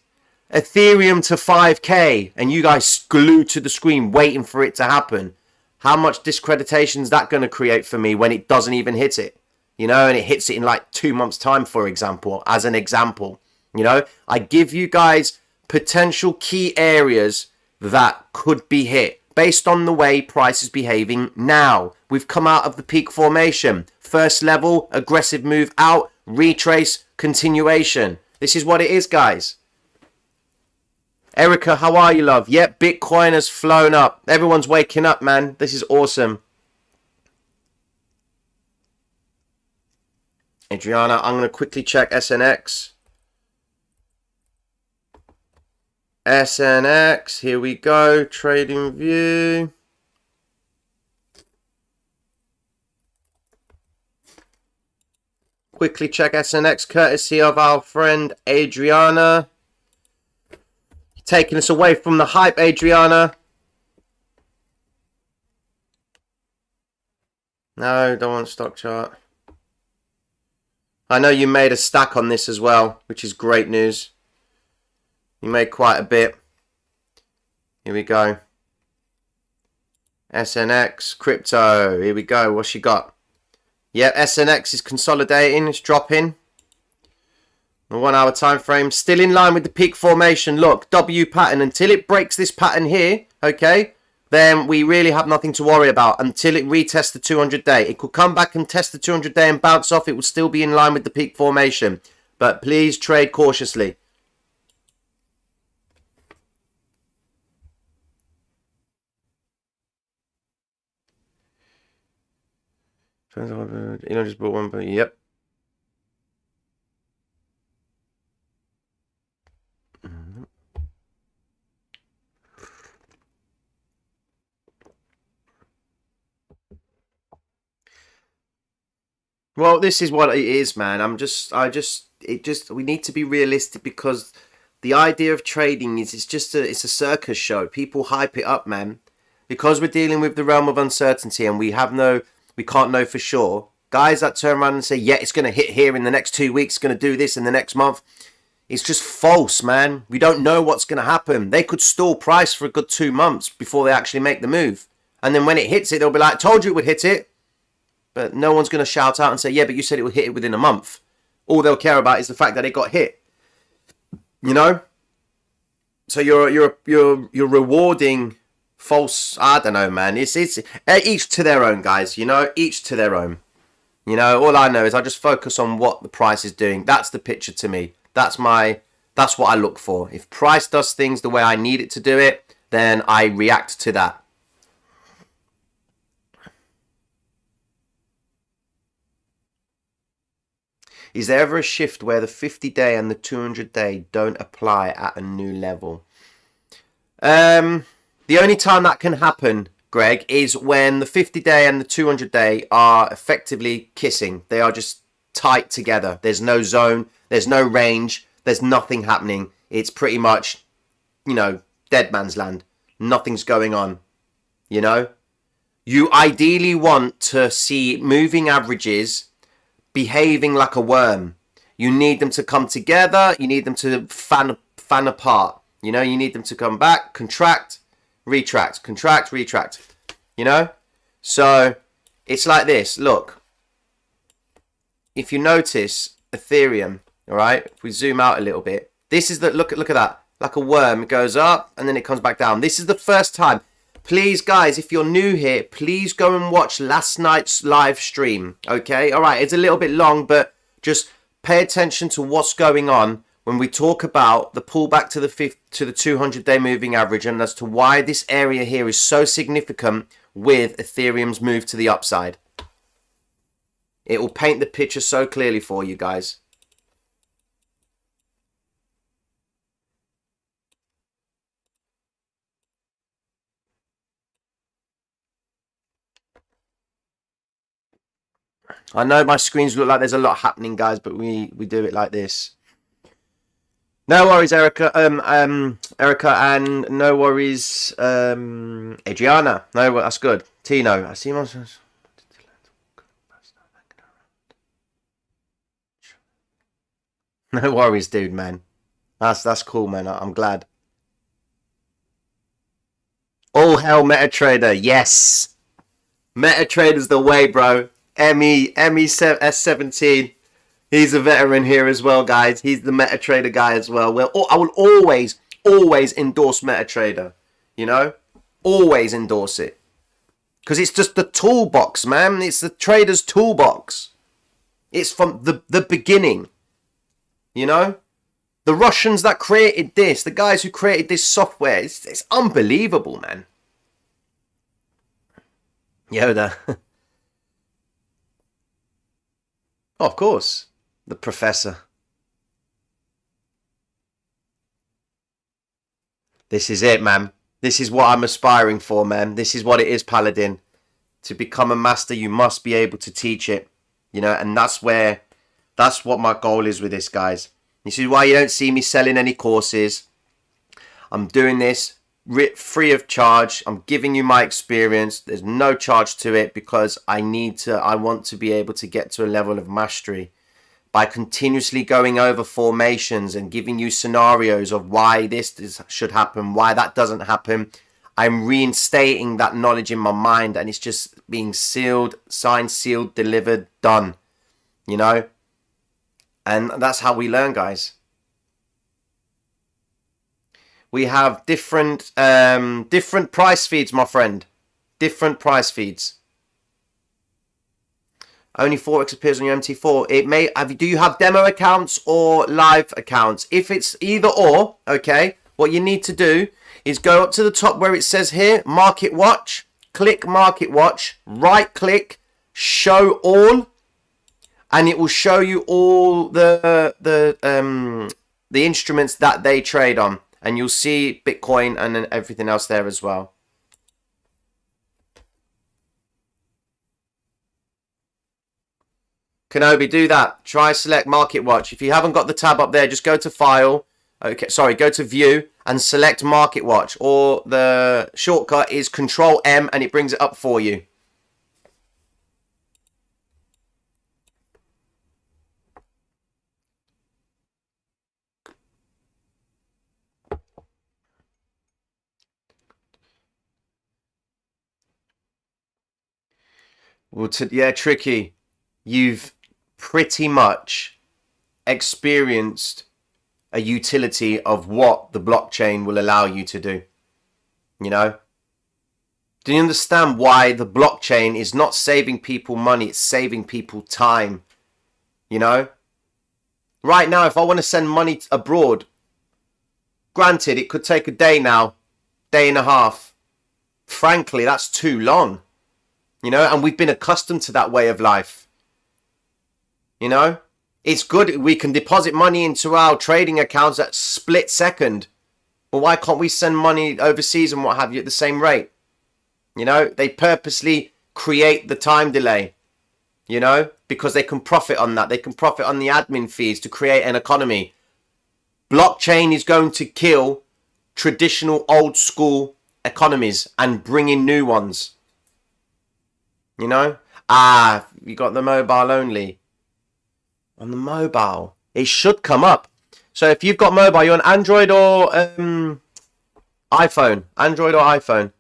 Ethereum to 5k, and you guys glued to the screen waiting for it to happen. How much discreditation is that going to create for me when it doesn't even hit it? You know, and it hits it in like 2 months' time, for example, as an example. You know, I give you guys potential key areas that could be hit based on the way price is behaving now. We've come out of the peak formation. First level, aggressive move out, retrace, continuation. This is what it is, guys. Erica, how are you, love? Yep, Bitcoin has flown up. Everyone's waking up, man. This is awesome. Adriana, I'm going to quickly check SNX. SNX, here we go. Trading view. Quickly check SNX, courtesy of our friend Adriana. Taking us away from the hype, Adriana. No, don't want stock chart. I know you made a stack on this as well, which is great news. You made quite a bit. Here we go. SNX, crypto. Here we go. What's she got? Yep, SNX is consolidating. It's dropping. The 1 hour time frame. Still in line with the peak formation. Look, W pattern. Until it breaks this pattern here, okay, then we really have nothing to worry about until it retests the 200 day. It could come back and test the 200 day and bounce off. It will still be in line with the peak formation. But please trade cautiously. Elon just bought one, but yep. Well, this is what it is, man. We need to be realistic, because the idea of trading is it's a circus show. People hype it up, man, because we're dealing with the realm of uncertainty and we can't know for sure. Guys that turn around and say, yeah, it's going to hit here in the next 2 weeks, going to do this in the next month. It's just false, man. We don't know what's going to happen. They could stall price for a good 2 months before they actually make the move. And then when it hits it, they'll be like, told you it would hit it. But no one's going to shout out and say, yeah, but you said it would hit it within a month. All they'll care about is the fact that it got hit. You know? So you're rewarding false, I don't know, man. It's each to their own, guys, you know? Each to their own. You know, all I know is I just focus on what the price is doing. That's the picture to me. That's what I look for. If price does things the way I need it to do it, then I react to that. Is there ever a shift where the 50-day and the 200-day don't apply at a new level? The only time that can happen, Greg, is when the 50-day and the 200-day are effectively kissing. They are just tight together. There's no zone. There's no range. There's nothing happening. It's pretty much, you know, dead man's land. Nothing's going on, you know? You ideally want to see moving averages behaving like a worm. You need them to come together. You need them to fan apart. You know, you need them to come back, contract, retract, contract, retract. You know? So it's like this. Look, if you notice Ethereum, all right, if we zoom out a little bit, this is the look at that. Like a worm, it goes up and then it comes back down. This is the first time. Please, guys, if you're new here, please go and watch last night's live stream, okay? All right, it's a little bit long, but just pay attention to what's going on when we talk about the pullback to the 200-day moving average, and as to why this area here is so significant with Ethereum's move to the upside. It will paint the picture so clearly for you guys. I know my screens look like there's a lot happening, guys, but we do it like this. No worries, Erica. Erica, and no worries, Adriana. No, that's good. Tino, I see my. No worries, dude, man. That's cool, man. I'm glad. All hell, MetaTrader. Yes, MetaTrader's the way, bro. S17. He's a veteran here as well, guys. He's the MetaTrader guy as well. Well, I will always endorse MetaTrader. You know, always endorse it, because it's just the toolbox, man. It's the trader's toolbox. It's from the beginning. You know, the Russians that created this, the guys who created this software, it's unbelievable, man. Yoda. Oh, of course. The professor. This is it, man. This is what I'm aspiring for, man. This is what it is, Paladin. To become a master, you must be able to teach it. You know, and that's what my goal is with this, guys. This is why you don't see me selling any courses. I'm doing this free of charge. I'm giving you my experience. There's no charge to it, because I want to be able to get to a level of mastery by continuously going over formations and giving you scenarios of why should happen, why that doesn't happen. I'm reinstating that knowledge in my mind, and it's just being signed, sealed, delivered, done. You know? And that's how we learn, guys. We have different price feeds, my friend. Different price feeds. Only Forex appears on your MT4. It may have. Do you have demo accounts or live accounts? If it's either or, okay, what you need to do is go up to the top where it says here, Market Watch. Click Market Watch. Right click show all, and it will show you all the instruments that they trade on, and you'll see Bitcoin and then everything else there as well. Kenobi, do that. Try select Market Watch. If you haven't got the tab up there, just go to File. Okay, sorry, go to View and select Market Watch. Or the shortcut is Control M and it brings it up for you. Well, yeah, Tricky. You've pretty much experienced a utility of what the blockchain will allow you to do. You know? Do you understand why the blockchain is not saving people money, it's saving people time? You know? Right now, if I want to send money abroad, granted, it could take a day now, day and a half. Frankly, that's too long. You know, and we've been accustomed to that way of life. You know, it's good. We can deposit money into our trading accounts at split second. But why can't we send money overseas and what have you at the same rate? You know, they purposely create the time delay, you know, because they can profit on that. They can profit on the admin fees to create an economy. Blockchain is going to kill traditional old school economies and bring in new ones. You know? You got the mobile only. On the mobile, it should come up. So if you've got mobile, you're on Android or iPhone. Android or iPhone.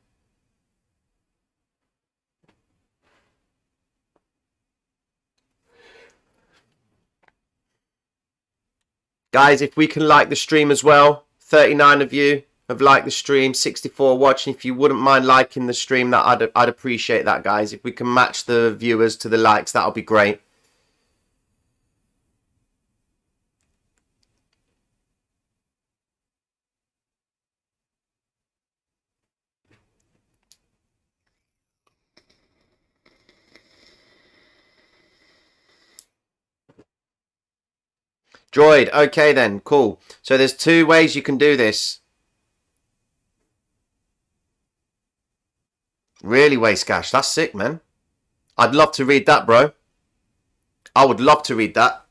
Guys, if we can like the stream as well. 39 of you have liked the stream. 64 watching. If you wouldn't mind liking the stream, that I'd appreciate that, guys. If we can match the viewers to the likes, that'll be great. Droid, okay then, cool. So there's two ways you can do this. Really, Waste Cash, that's sick, man. I'd love to read that, bro. I would love to read that.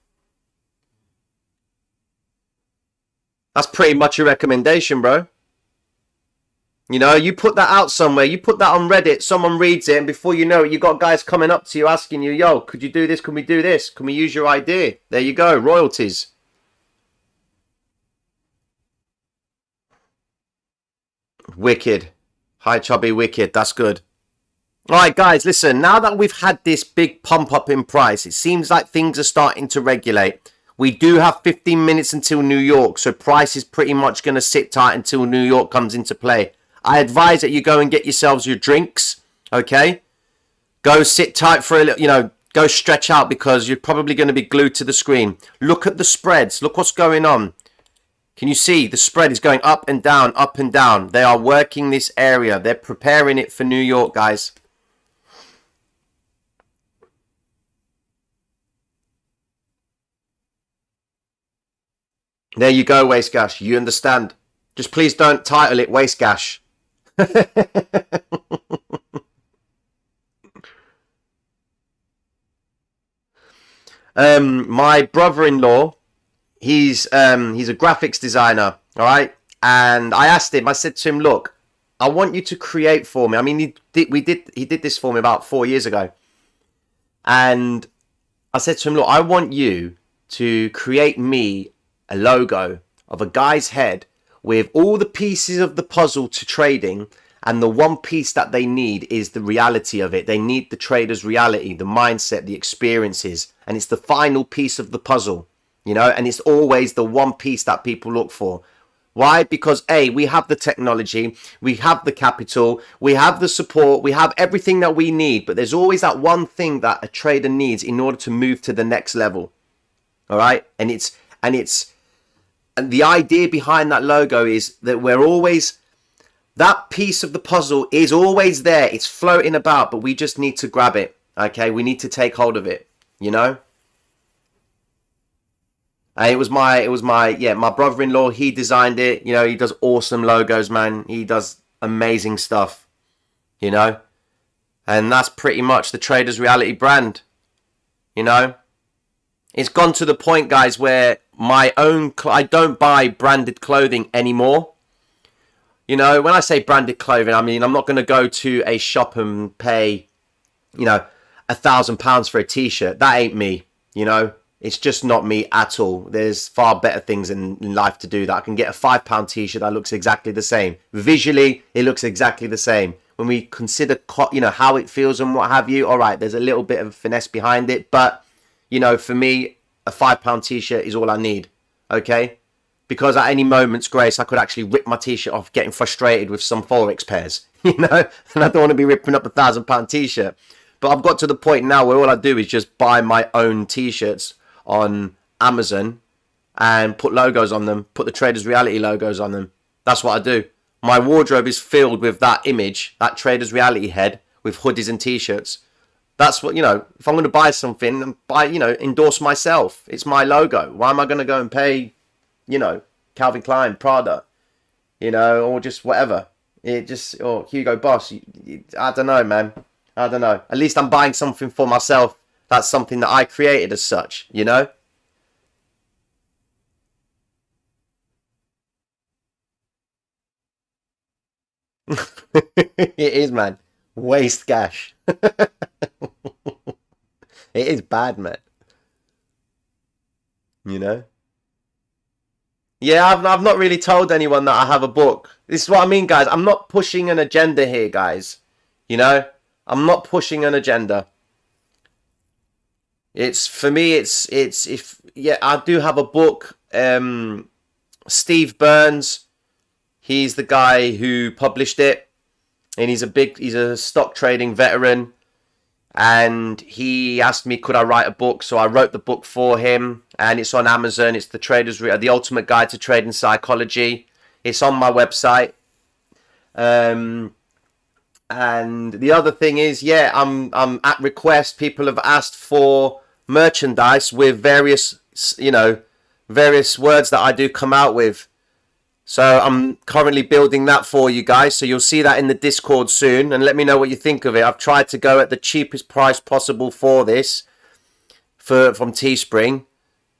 That's pretty much a recommendation, bro. You know, you put that out somewhere, you put that on Reddit, someone reads it, and before you know it, you got guys coming up to you asking you, yo, could you do this? Can we do this? Can we use your idea? There you go, royalties. Wicked. Hi, Chubby, wicked. That's good. All right, guys, listen, now that we've had this big pump up in price, it seems like things are starting to regulate. We do have 15 minutes until New York, so price is pretty much going to sit tight until New York comes into play. I advise that you go and get yourselves your drinks, okay? Go sit tight for a little, you know, go stretch out because you're probably going to be glued to the screen. Look at the spreads. Look what's going on. Can you see the spread is going up and down, up and down. They are working this area. They're preparing it for New York, guys. There you go, Waste Gash. You understand. Just please don't title it Waste Gash. My brother-in-law, he's a graphics designer, all right? And I asked him, I said to him, look, I want you to create for me. I mean, he did this for me about 4 years ago. And I said to him, look, I want you to create me a logo of a guy's head with all the pieces of the puzzle to trading, and the one piece that they need is the reality of it. They need the trader's reality, the mindset, the experiences, and it's the final piece of the puzzle, you know, and it's always the one piece that people look for. Why? Because A, we have the technology, we have the capital, we have the support, we have everything that we need, but there's always that one thing that a trader needs in order to move to the next level. All right? And the idea behind that logo is that we're always, that piece of the puzzle is always there. It's floating about, but we just need to grab it. Okay, we need to take hold of it, you know. And my brother-in-law. He designed it. You know, he does awesome logos, man. He does amazing stuff, you know. And that's pretty much the Traders Reality brand, you know. It's gone to the point, guys, where I don't buy branded clothing anymore. You know, when I say branded clothing, I mean, I'm not going to go to a shop and pay, you know, £1,000 for a t-shirt. That ain't me, you know. It's just not me at all. There's far better things in life to do that. I can get a £5 t-shirt that looks exactly the same. Visually, it looks exactly the same. When we consider, you know, how it feels and what have you, all right, there's a little bit of finesse behind it. But, you know, for me, a £5 t-shirt is all I need, okay? Because at any moment's grace, I could actually rip my t-shirt off getting frustrated with some Forex pairs, you know? And I don't want to be ripping up a £1,000 t-shirt. But I've got to the point now where all I do is just buy my own t-shirts on Amazon and put logos on them, put the Traders Reality logos on them. That's what I do. My wardrobe is filled with that image, that Traders Reality head with hoodies and t-shirts. That's what, you know, if I'm going to buy something, you know, endorse myself. It's my logo. Why am I going to go and pay, you know, Calvin Klein, Prada, you know, or just whatever. Or Hugo Boss. I don't know, man. I don't know. At least I'm buying something for myself. That's something that I created as such, you know? It is, man. Waste cash. It is bad, man. You know? Yeah, I've not really told anyone that I have a book. This is what I mean, guys. I'm not pushing an agenda here, guys. You know? I'm not pushing an agenda. It's for me. I do have a book. Steve Burns, he's the guy who published it, and he's a stock trading veteran. And he asked me, could I write a book? So I wrote the book for him, and it's on Amazon. It's the Ultimate Guide to Trading Psychology. It's on my website. And the other thing is, yeah, I'm at request. People have asked for merchandise with various words that I do come out with. So I'm currently building that for you guys. So you'll see that in the Discord soon, and let me know what you think of it. I've tried to go at the cheapest price possible for this from Teespring.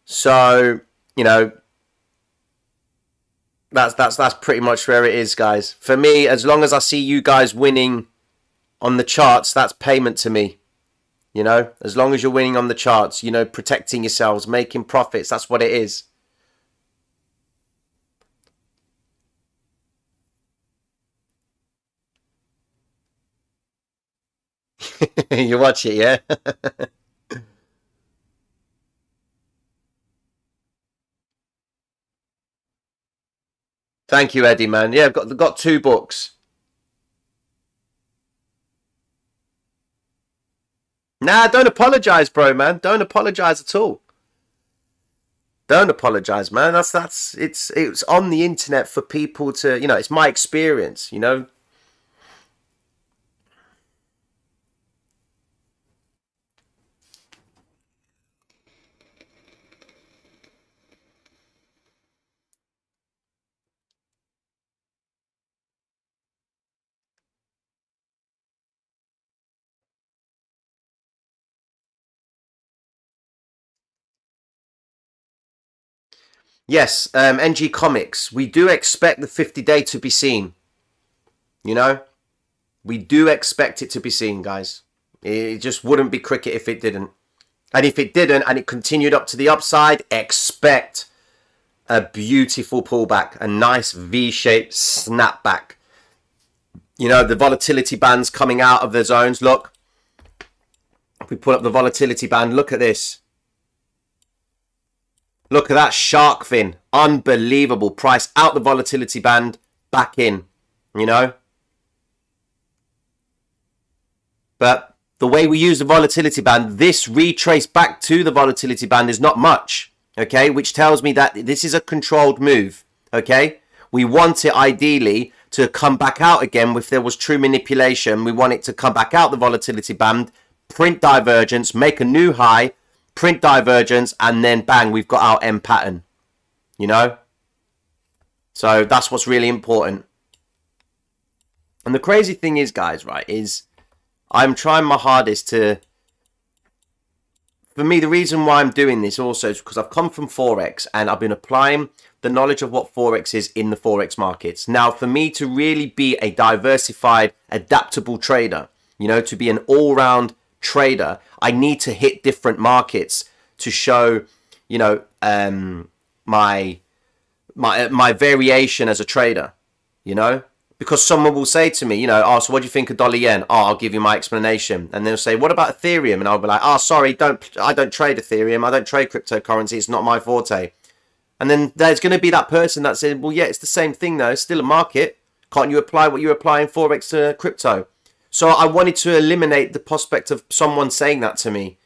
So, you know, that's pretty much where it is, guys. For me, as long as I see you guys winning on the charts, that's payment to me. You know, as long as you're winning on the charts, you know, protecting yourselves, making profits, that's what it is. You watch it, yeah? Thank you, Eddie, man. Yeah, I've got two books. Nah, don't apologize, bro, man. Don't apologize at all. Don't apologize, man. It's on the internet for people to, you know, it's my experience, you know. Yes, NG Comics. We do expect the 50-day to be seen. You know, we do expect it to be seen, guys. It just wouldn't be cricket if it didn't. And if it didn't, and it continued up to the upside, expect a beautiful pullback, a nice V-shaped snapback. You know, the volatility bands coming out of the zones. Look, if we pull up the volatility band, look at this. Look at that shark fin. Unbelievable. Price out the volatility band, back in, you know. But the way we use the volatility band, this retrace back to the volatility band is not much, okay? Which tells me that this is a controlled move, okay? We want it ideally to come back out again if there was true manipulation. We want it to come back out the volatility band, print divergence, make a new high, print divergence, and then bang, we've got our M pattern, you know? So that's what's really important. And the crazy thing is, guys, right, is I'm trying my hardest to... For me, the reason why I'm doing this also is because I've come from Forex and I've been applying the knowledge of what Forex is in the Forex markets. Now, for me to really be a diversified, adaptable trader, you know, to be an all-round trader, I need to hit different markets to show, you know, my variation as a trader, you know. Because someone will say to me, you know, oh, so what do you think of dollar yen? Oh, I'll give you my explanation. And they'll say, what about Ethereum? And I'll be like, oh, sorry, I don't trade Ethereum. I don't trade cryptocurrency. It's not my forte. And then there's going to be that person that says, well, yeah, it's the same thing, though. It's still a market. Can't you apply what you're applying Forex to crypto? So I wanted to eliminate the prospect of someone saying that to me.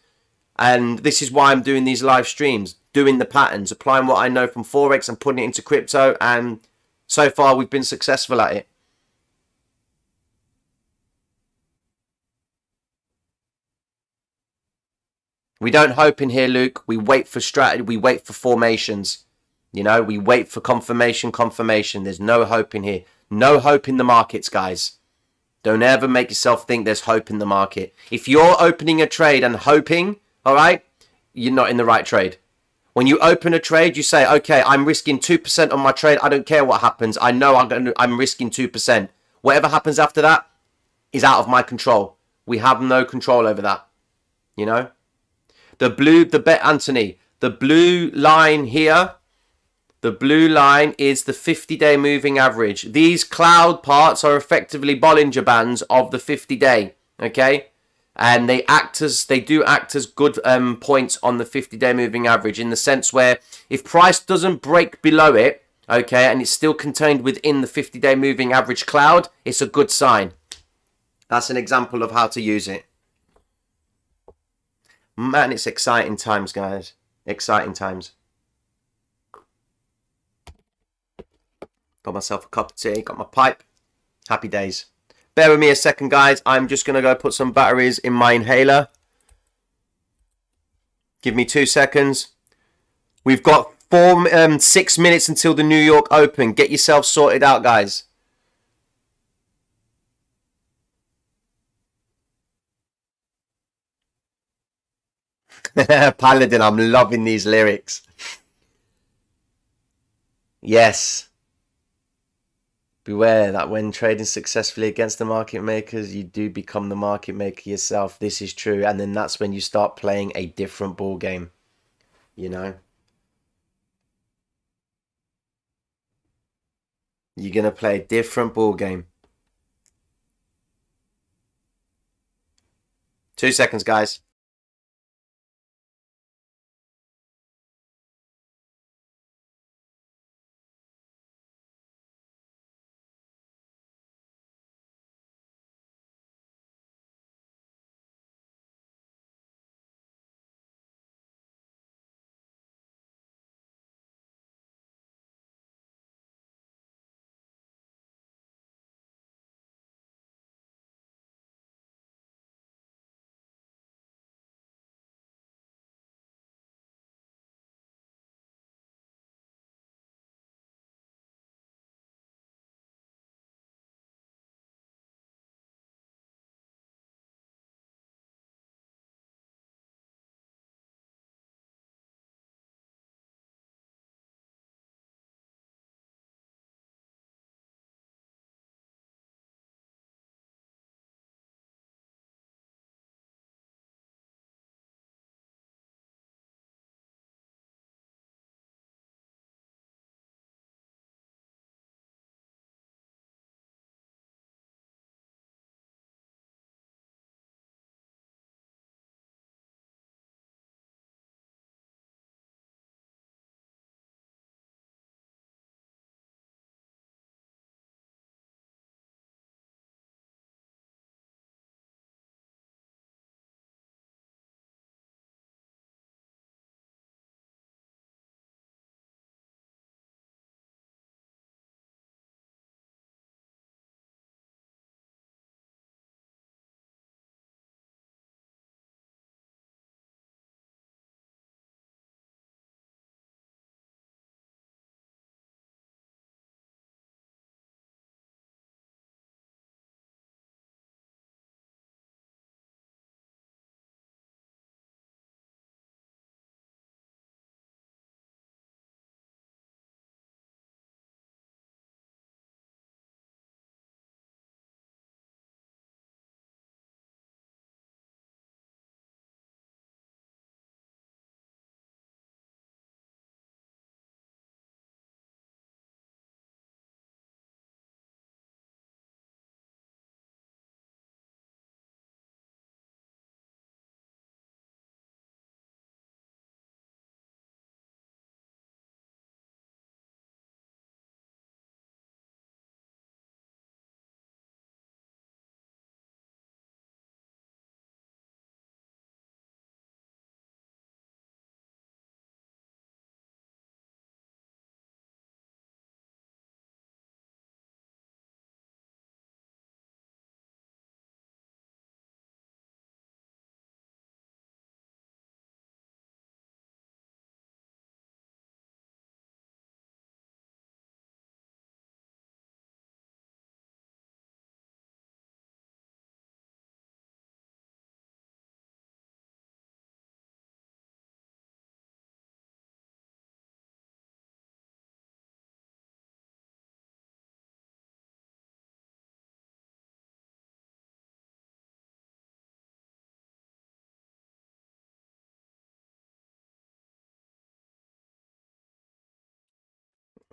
And this is why I'm doing these live streams, doing the patterns, applying what I know from Forex and putting it into crypto. And so far, we've been successful at it. We don't hope in here, Luke. We wait for strategy. We wait for formations. You know, we wait for confirmation. There's no hope in here. No hope in the markets, guys. Don't ever make yourself think there's hope in the market. If you're opening a trade and hoping, all right, you're not in the right trade. When you open a trade, you say, okay, I'm risking 2% on my trade. I don't care what happens. I know I'm risking 2%. Whatever happens after that is out of my control. We have no control over that. You know? The blue line here, the blue line is the 50-day moving average. These cloud parts are effectively Bollinger Bands of the 50-day, okay? And they do act as good points on the 50-day moving average in the sense where if price doesn't break below it, okay, and it's still contained within the 50-day moving average cloud, it's a good sign. That's an example of how to use it. Man, it's exciting times, guys. Exciting times. Got myself a cup of tea, got my pipe. Happy days. Bear with me a second, guys. I'm just going to go put some batteries in my inhaler. Give me 2 seconds. We've got 6 minutes until the New York Open. Get yourself sorted out, guys. Paladin, I'm loving these lyrics. Yes. Beware that when trading successfully against the market makers, you do become the market maker yourself. This is true. And then that's when you start playing a different ball game. You know? You're going to play a different ball game. 2 seconds, guys.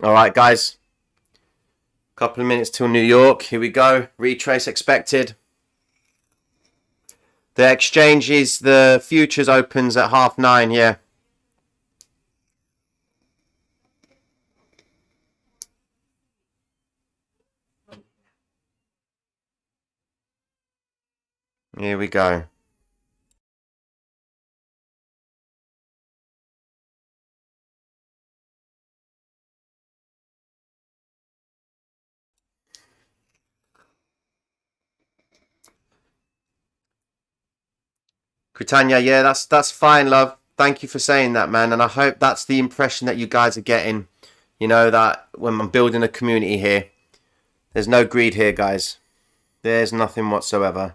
All right, guys. Couple of minutes till New York. Here we go. Retrace expected. The exchange is the futures opens at 9:30. Yeah. Here we go. Britannia, yeah, that's fine, love. Thank you for saying that, man. And I hope that's the impression that you guys are getting. You know, that when I'm building a community here, there's no greed here, guys. There's nothing whatsoever.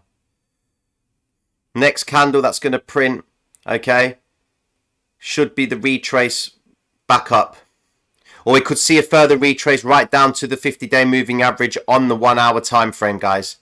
Next candle that's going to print, okay, should be the retrace back up. Or we could see a further retrace right down to the 50-day moving average on the 1 hour time frame, guys.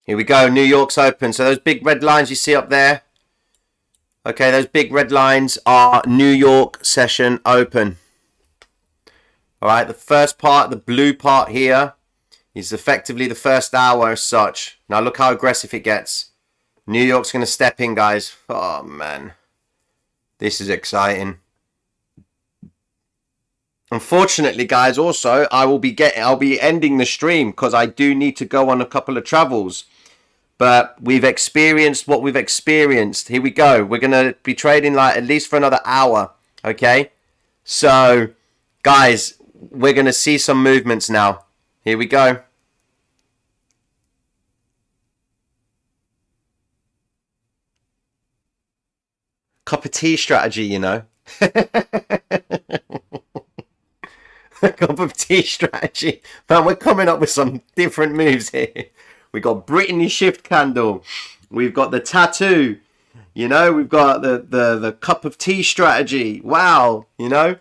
Here we go. New York's open. So those big red lines you see up there. Okay, those big red lines are New York session open. All right, the first part, the blue part here, is effectively the first hour as such. Now look how aggressive it gets. New York's going to step in, guys. Oh, man. This is exciting. Unfortunately, guys, also, I'll be ending the stream because I do need to go on a couple of travels. But we've experienced what we've experienced. Here we go. We're going to be trading like at least for another hour. Okay? So, guys, we're going to see some movements now. Here we go. Cup of tea strategy, you know. Cup of tea strategy. Man, we're coming up with some different moves here. We got Brittany shift candle. We've got the tattoo. You know, we've got the cup of tea strategy. Wow, you know.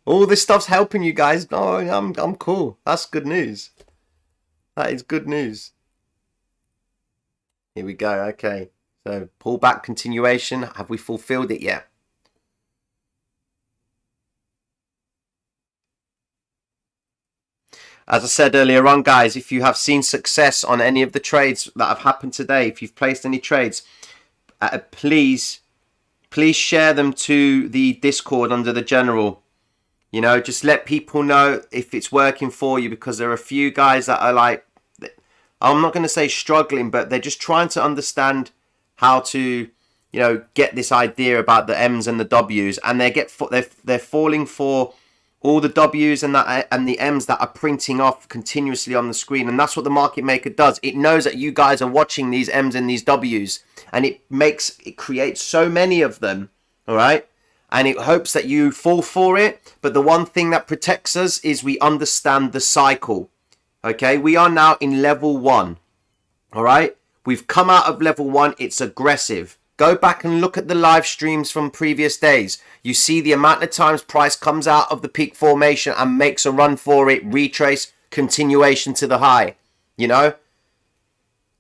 All this stuff's helping you guys. Oh, I'm cool. That's good news. That is good news. Here we go. Okay. So, pullback continuation. Have we fulfilled it yet? As I said earlier on, guys, if you have seen success on any of the trades that have happened today, if you've placed any trades, please share them to the Discord under the general. You know, just let people know if it's working for you, because there are a few guys that are like, I'm not going to say struggling, but they're just trying to understand how to, you know, get this idea about the M's and the W's, and they're falling for all the W's and the M's that are printing off continuously on the screen. And that's what the market maker does. It knows that you guys are watching these M's and these W's, and it creates so many of them. All right. And it hopes that you fall for it. But the one thing that protects us is we understand the cycle. Okay. We are now in level 1. All right. We've come out of level 1. It's aggressive. Go back and look at the live streams from previous days. You see the amount of times price comes out of the peak formation and makes a run for it, retrace, continuation to the high. You know?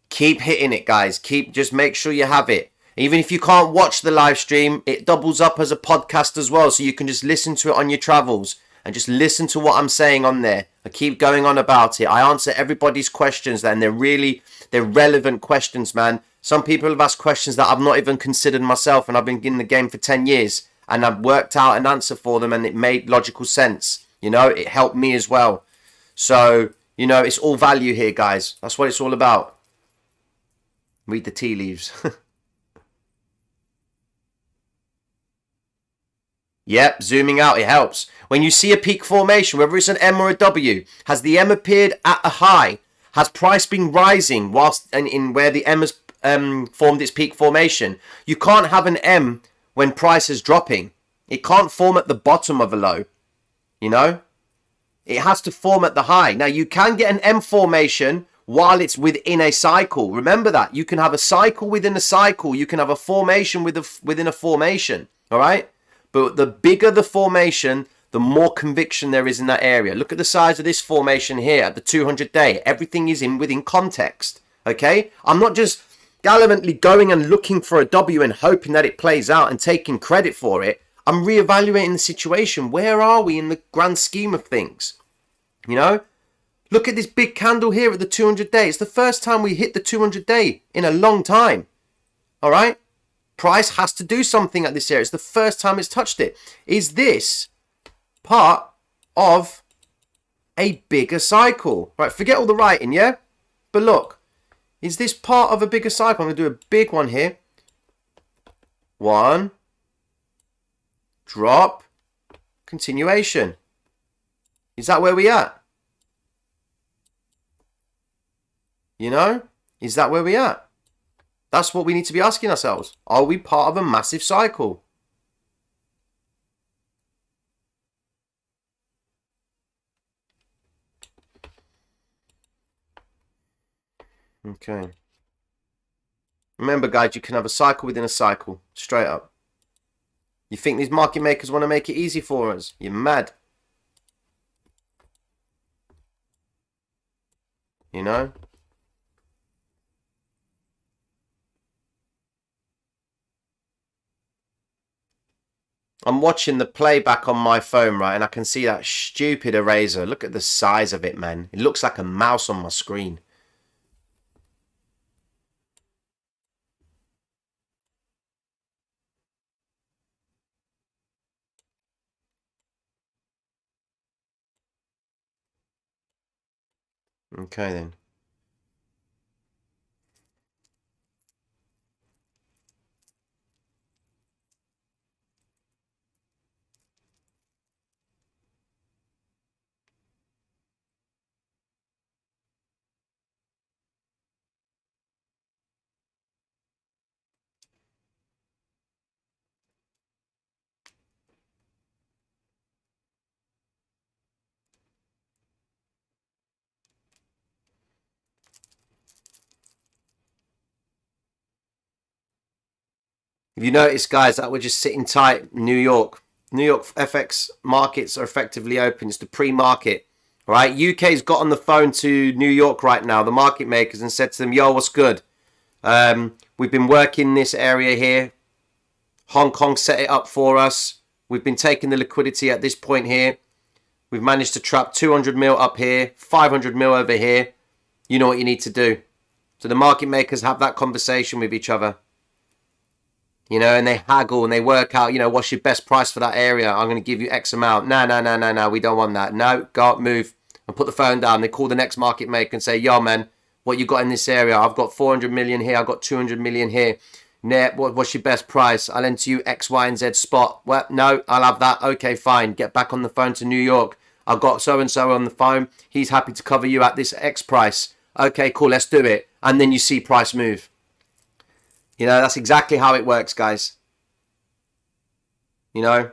Keep hitting it, guys. Just make sure you have it. Even if you can't watch the live stream, it doubles up as a podcast as well. So you can just listen to it on your travels and just listen to what I'm saying on there. I keep going on about it. I answer everybody's questions, and they're relevant questions, man. Some people have asked questions that I've not even considered myself, and I've been in the game for 10 years, and I've worked out an answer for them, and it made logical sense. You know, it helped me as well. So, you know, it's all value here, guys. That's what it's all about. Read the tea leaves. Yep, zooming out, it helps. When you see a peak formation, whether it's an M or a W, has the M appeared at a high? Has price been rising whilst in where the M has formed its peak formation? You can't have an M when price is dropping. It can't form at the bottom of a low, you know? It has to form at the high. Now, you can get an M formation while it's within a cycle. Remember that. You can have a cycle within a cycle. You can have a formation within a formation. All right? But the bigger the formation, the more conviction there is in that area. Look at the size of this formation here at the 200-day. Everything is within context. Okay? I'm not just gallantly going and looking for a W and hoping that it plays out and taking credit for it. I'm reevaluating the situation. Where are we in the grand scheme of things? You know? Look at this big candle here at the 200-day. It's the first time we hit the 200-day in a long time. All right? Price has to do something at this area. It's the first time it's touched it. Is this part of a bigger cycle? Right, forget all the writing, yeah? But look, is this part of a bigger cycle? I'm going to do a big one here. One. Drop. Continuation. Is that where we at? You know? Is that where we at? That's what we need to be asking ourselves. Are we part of a massive cycle? Okay. Remember, guys, you can have a cycle within a cycle. Straight up. You think these market makers want to make it easy for us? You're mad. You know? I'm watching the playback on my phone, right? And I can see that stupid eraser. Look at the size of it, man. It looks like a mouse on my screen. Okay, then. If you notice, guys, that we're just sitting tight, New York FX markets are effectively open. It's the pre-market, all right? UK's got on the phone to New York right now, the market makers, and said to them, yo, what's good? We've been working this area here. Hong Kong set it up for us. We've been taking the liquidity at this point here. We've managed to trap 200 mil up here, 500 mil over here. You know what you need to do. So the market makers have that conversation with each other. You know, and they haggle and they work out, you know, what's your best price for that area? I'm going to give you X amount. No, we don't want that. No, go up, move, and put the phone down. They call the next market maker and say, yo, man, what you got in this area? I've got 400 million here. I've got 200 million here. What's your best price? I'll enter you X, Y, and Z spot. Well, no, I'll have that. Okay, fine. Get back on the phone to New York. I've got so-and-so on the phone. He's happy to cover you at this X price. Okay, cool. Let's do it. And then you see price move. You know, that's exactly how it works, guys. You know,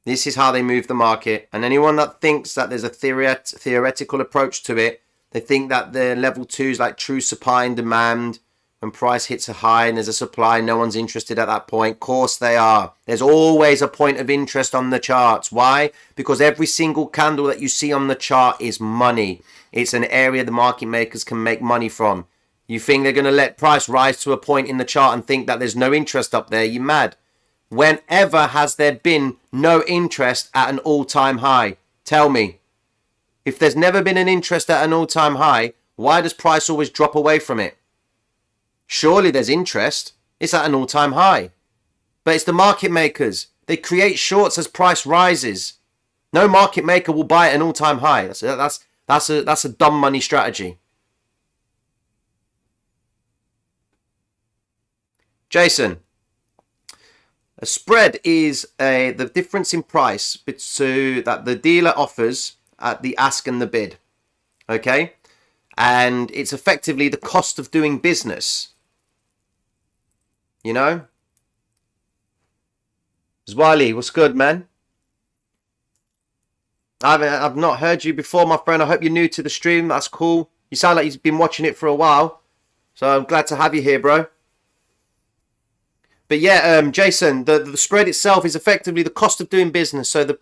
this is how they move the market. And anyone that thinks that there's a theoretical approach to it, they think that the level 2 is like true supply and demand. When price hits a high and there's a supply, no one's interested at that point. Of course they are. There's always a point of interest on the charts. Why? Because every single candle that you see on the chart is money. It's an area the market makers can make money from. You think they're going to let price rise to a point in the chart and think that there's no interest up there? You're mad. Whenever has there been no interest at an all-time high? Tell me. If there's never been an interest at an all-time high, why does price always drop away from it? Surely there's interest. It's at an all-time high. But it's the market makers. They create shorts as price rises. No market maker will buy at an all-time high. That's a dumb money strategy. Jason, a spread is the difference in price that the dealer offers at the ask and the bid. Okay? And it's effectively the cost of doing business. You know? Zwali, what's good, man? I've not heard you before, my friend. I hope you're new to the stream. That's cool. You sound like you've been watching it for a while. So I'm glad to have you here, bro. But yeah, Jason, the spread itself is effectively the cost of doing business. So the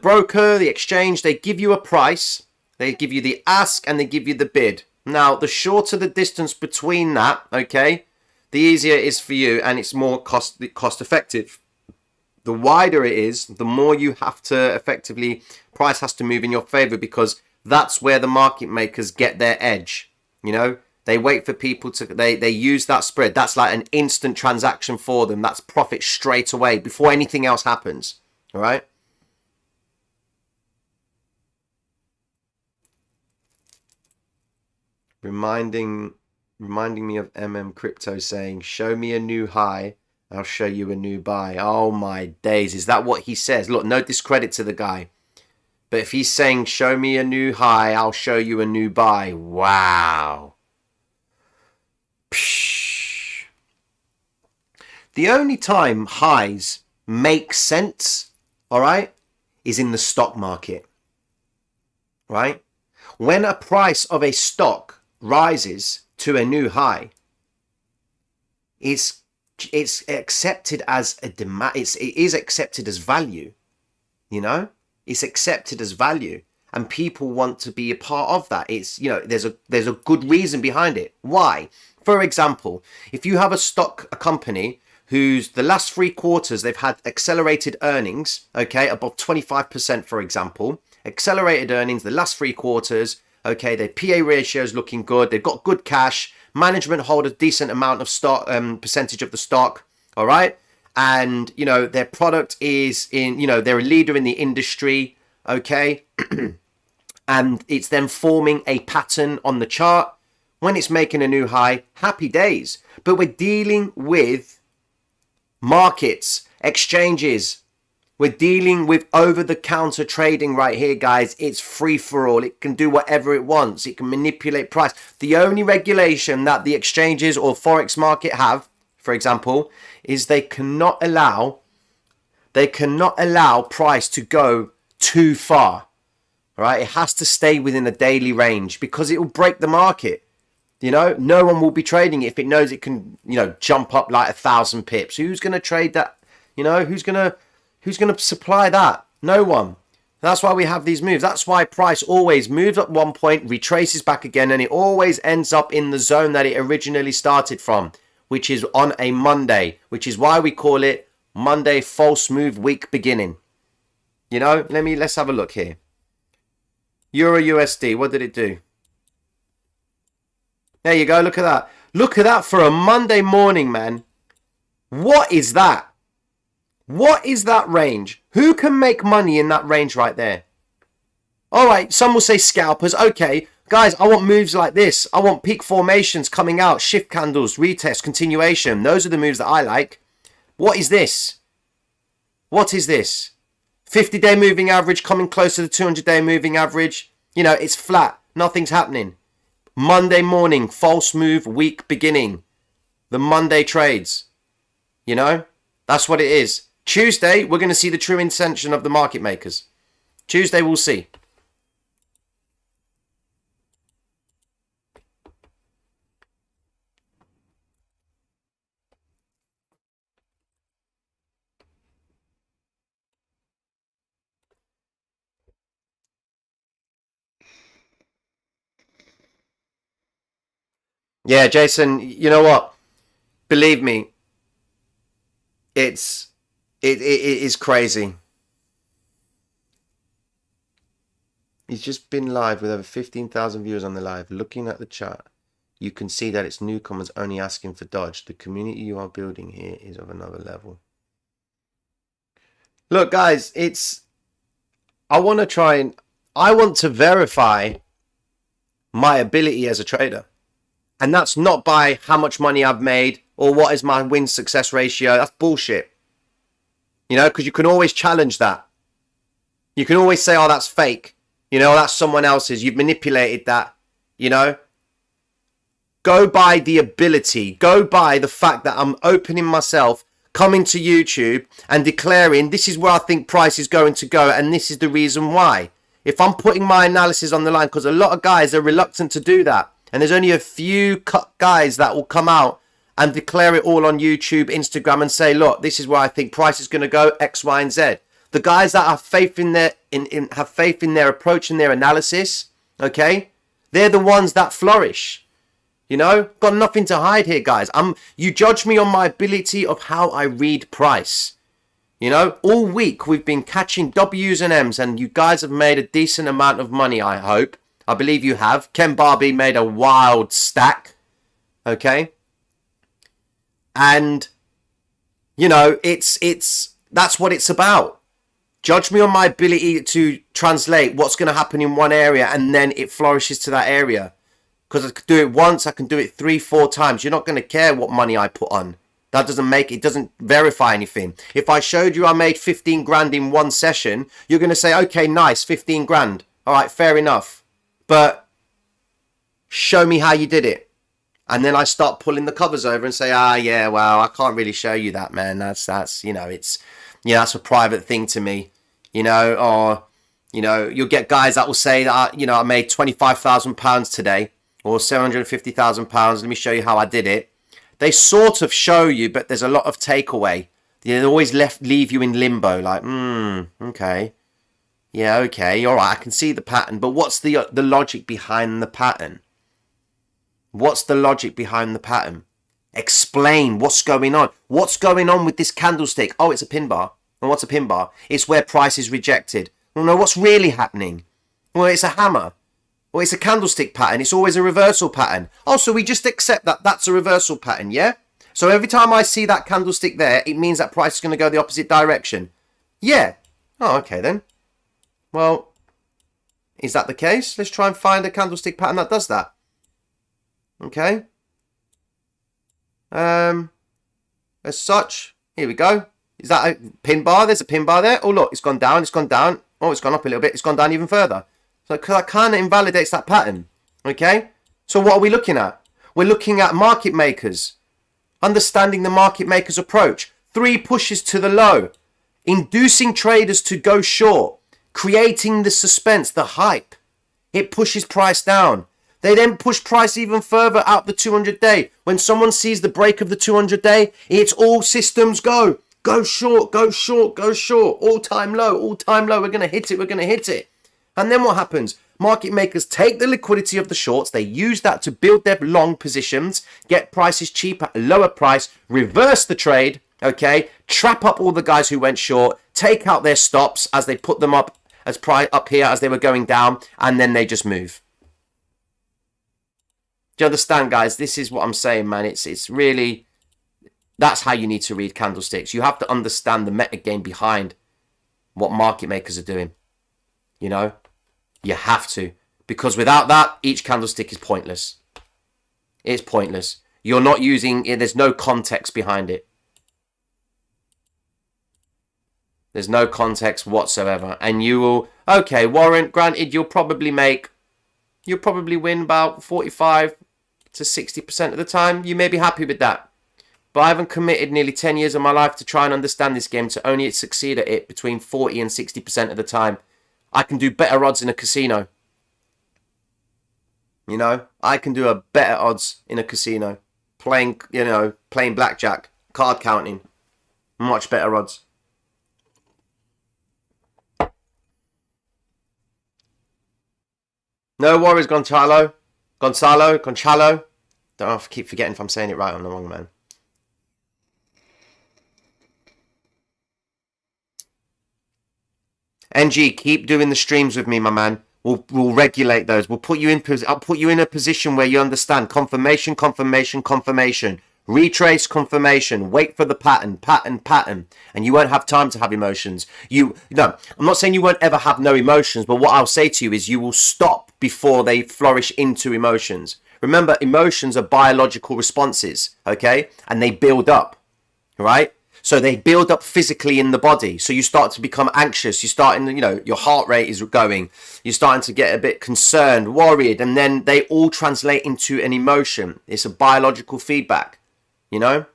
broker, the exchange, they give you a price. They give you the ask and they give you the bid. Now, the shorter the distance between that, okay, the easier it is for you and it's more cost effective. The wider it is, the more you have to effectively, price has to move in your favor, because that's where the market makers get their edge. You know, they wait for people to, they use that spread. That's like an instant transaction for them. That's profit straight away before anything else happens. All right. Reminding me of Crypto saying, show me a new high, I'll show you a new buy. Oh my days, is that what he says? Look, no discredit to the guy, but if he's saying show me a new high, I'll show you a new buy, wow. Psh. The only time highs make sense, all right, is in the stock market, right? When a price of a stock rises to a new high, it's accepted as a demand. It is accepted as value. You know, it's accepted as value, and people want to be a part of that. It's, you know, there's a good reason behind it. Why? For example, if you have a company whose the last 3 quarters they've had accelerated earnings, okay, above 25%, for example, accelerated earnings the last 3 quarters. Okay, their PA ratio is looking good. They've got good cash. Management hold a decent amount of stock, percentage of the stock. All right. And, you know, their product is in, you know, they're a leader in the industry. Okay. And it's then forming a pattern on the chart. When it's making a new high, happy days. But we're dealing with markets, exchanges. We're dealing with over-the-counter trading right here, guys. It's free for all. It can do whatever it wants. It can manipulate price. The only regulation that the exchanges or forex market have, for example, is they cannot allow price to go too far. All right? It has to stay within a daily range, because it will break the market. You know, no one will be trading it if it knows it can, you know, jump up like 1,000 pips. Who's going to trade that? You know, who's going to supply that? No one. That's why we have these moves. That's why price always moves at one point, retraces back again, and it always ends up in the zone that it originally started from, which is on a Monday, which is why we call it Monday false move week beginning. You know, let's have a look here. Euro USD, what did it do? There you go, look at that. Look at that for a Monday morning, man. What is that? What is that range? Who can make money in that range right there? All right, some will say scalpers. Okay, guys, I want moves like this. I want peak formations coming out, shift candles, retest, continuation. Those are the moves that I like. What is this? What is this? 50-day moving average coming close to the 200-day moving average. You know, it's flat. Nothing's happening. Monday morning, false move week beginning. The Monday trades. You know, that's what it is. Tuesday, we're going to see the true intention of the market makers. Tuesday, we'll see. Yeah, Jason, you know what? Believe me, it is crazy. He's just been live with over 15,000 viewers on the live. Looking at the chat, you can see that it's newcomers only asking for dodge. The community you are building here is of another level. Look, guys, I want to verify my ability as a trader. And that's not by how much money I've made or what is my win success ratio. That's bullshit. You know, because you can always challenge that. You can always say, oh, that's fake. You know, that's someone else's. You've manipulated that. You know, go by the ability. Go by the fact that I'm opening myself coming to YouTube and declaring this is where I think price is going to go and this is the reason why. If I'm putting my analysis on the line, because a lot of guys are reluctant to do that, and there's only a few guys that will come out and declare it all on YouTube, Instagram, and say, look, this is where I think price is going to go, X, Y, and Z. The guys that have faith in their approach and their analysis, okay, they're the ones that flourish. You know, got nothing to hide here, guys. You judge me on my ability of how I read price. You know, all week we've been catching W's and M's, and you guys have made a decent amount of money, I hope. I believe you have. Ken Barbie made a wild stack. Okay. And, you know, that's what it's about. Judge me on my ability to translate what's going to happen in one area, and then it flourishes to that area. Because I could do it once, I can do it 3-4 times. You're not going to care what money I put on. That doesn't verify anything. If I showed you I made 15 grand in one session, you're going to say, okay, nice, 15 grand. All right, fair enough. But show me how you did it. And then I start pulling the covers over and say, yeah, well, I can't really show you that, man. That's, you know, that's a private thing to me, you know, or, you know, you'll get guys that will say that, you know, I made £25,000 today or £750,000. Let me show you how I did it. They sort of show you, but there's a lot of takeaway. They always leave you in limbo, like, okay. Yeah, okay, all right, I can see the pattern. But what's the logic behind the pattern? What's the logic behind the pattern? Explain what's going on. What's going on with this candlestick? Oh, it's a pin bar. And what's a pin bar? It's where price is rejected. Well, no, what's really happening? Well, it's a hammer. Well, it's a candlestick pattern. It's always a reversal pattern. Oh, so we just accept that that's a reversal pattern, yeah? So every time I see that candlestick there, it means that price is going to go the opposite direction. Yeah. Oh, okay then. Well, is that the case? Let's try and find a candlestick pattern that does that. Okay. As such, here we go. Is that a pin bar? There's a pin bar there. Oh, look, it's gone down. It's gone down. Oh, it's gone up a little bit. It's gone down even further. So that kind of invalidates that pattern. Okay. So what are we looking at? We're looking at market makers. Understanding the market makers approach. 3 pushes to the low. Inducing traders to go short. Creating the suspense, the hype. It pushes price down. They then push price even further out the 200-day. When someone sees the break of the 200-day, it's all systems go. Go short, go short, go short. All-time low, all-time low. We're going to hit it, we're going to hit it. And then what happens? Market makers take the liquidity of the shorts. They use that to build their long positions, get prices cheap at a lower price, reverse the trade, okay? Trap up all the guys who went short, take out their stops as they put them up as price up here as they were going down, and then they just move. Do you understand, guys? This is what I'm saying, man. It's really, that's how you need to read candlesticks. You have to understand the meta game behind what market makers are doing. You know, you have to, because without that, each candlestick is pointless. It's pointless. You're not using it. There's no context behind it. There's no context whatsoever. And you will, okay, Warren, granted, you'll probably win about 45 to 60% of the time. You may be happy with that. But I haven't committed nearly 10 years of my life to try and understand this game to only succeed at it between 40 and 60% of the time. I can do better odds in a casino. You know, I can do a better odds in a casino. Playing blackjack, card counting. Much better odds. No worries, Gonzalo. Don't know if I keep forgetting if I'm saying it right or wrong, man. NG, keep doing the streams with me, my man. We'll regulate those. I'll put you in a position where you understand confirmation. Retrace, confirmation. Wait for the pattern. And you won't have time to have emotions. I'm not saying you won't ever have no emotions, but what I'll say to you is you will stop before they flourish into emotions. Remember, emotions are biological responses, okay? And they build up, right? So they build up physically in the body. So you start to become anxious. Your heart rate is going. You're starting to get a bit concerned, worried, and then they all translate into an emotion. It's a biological feedback, you know?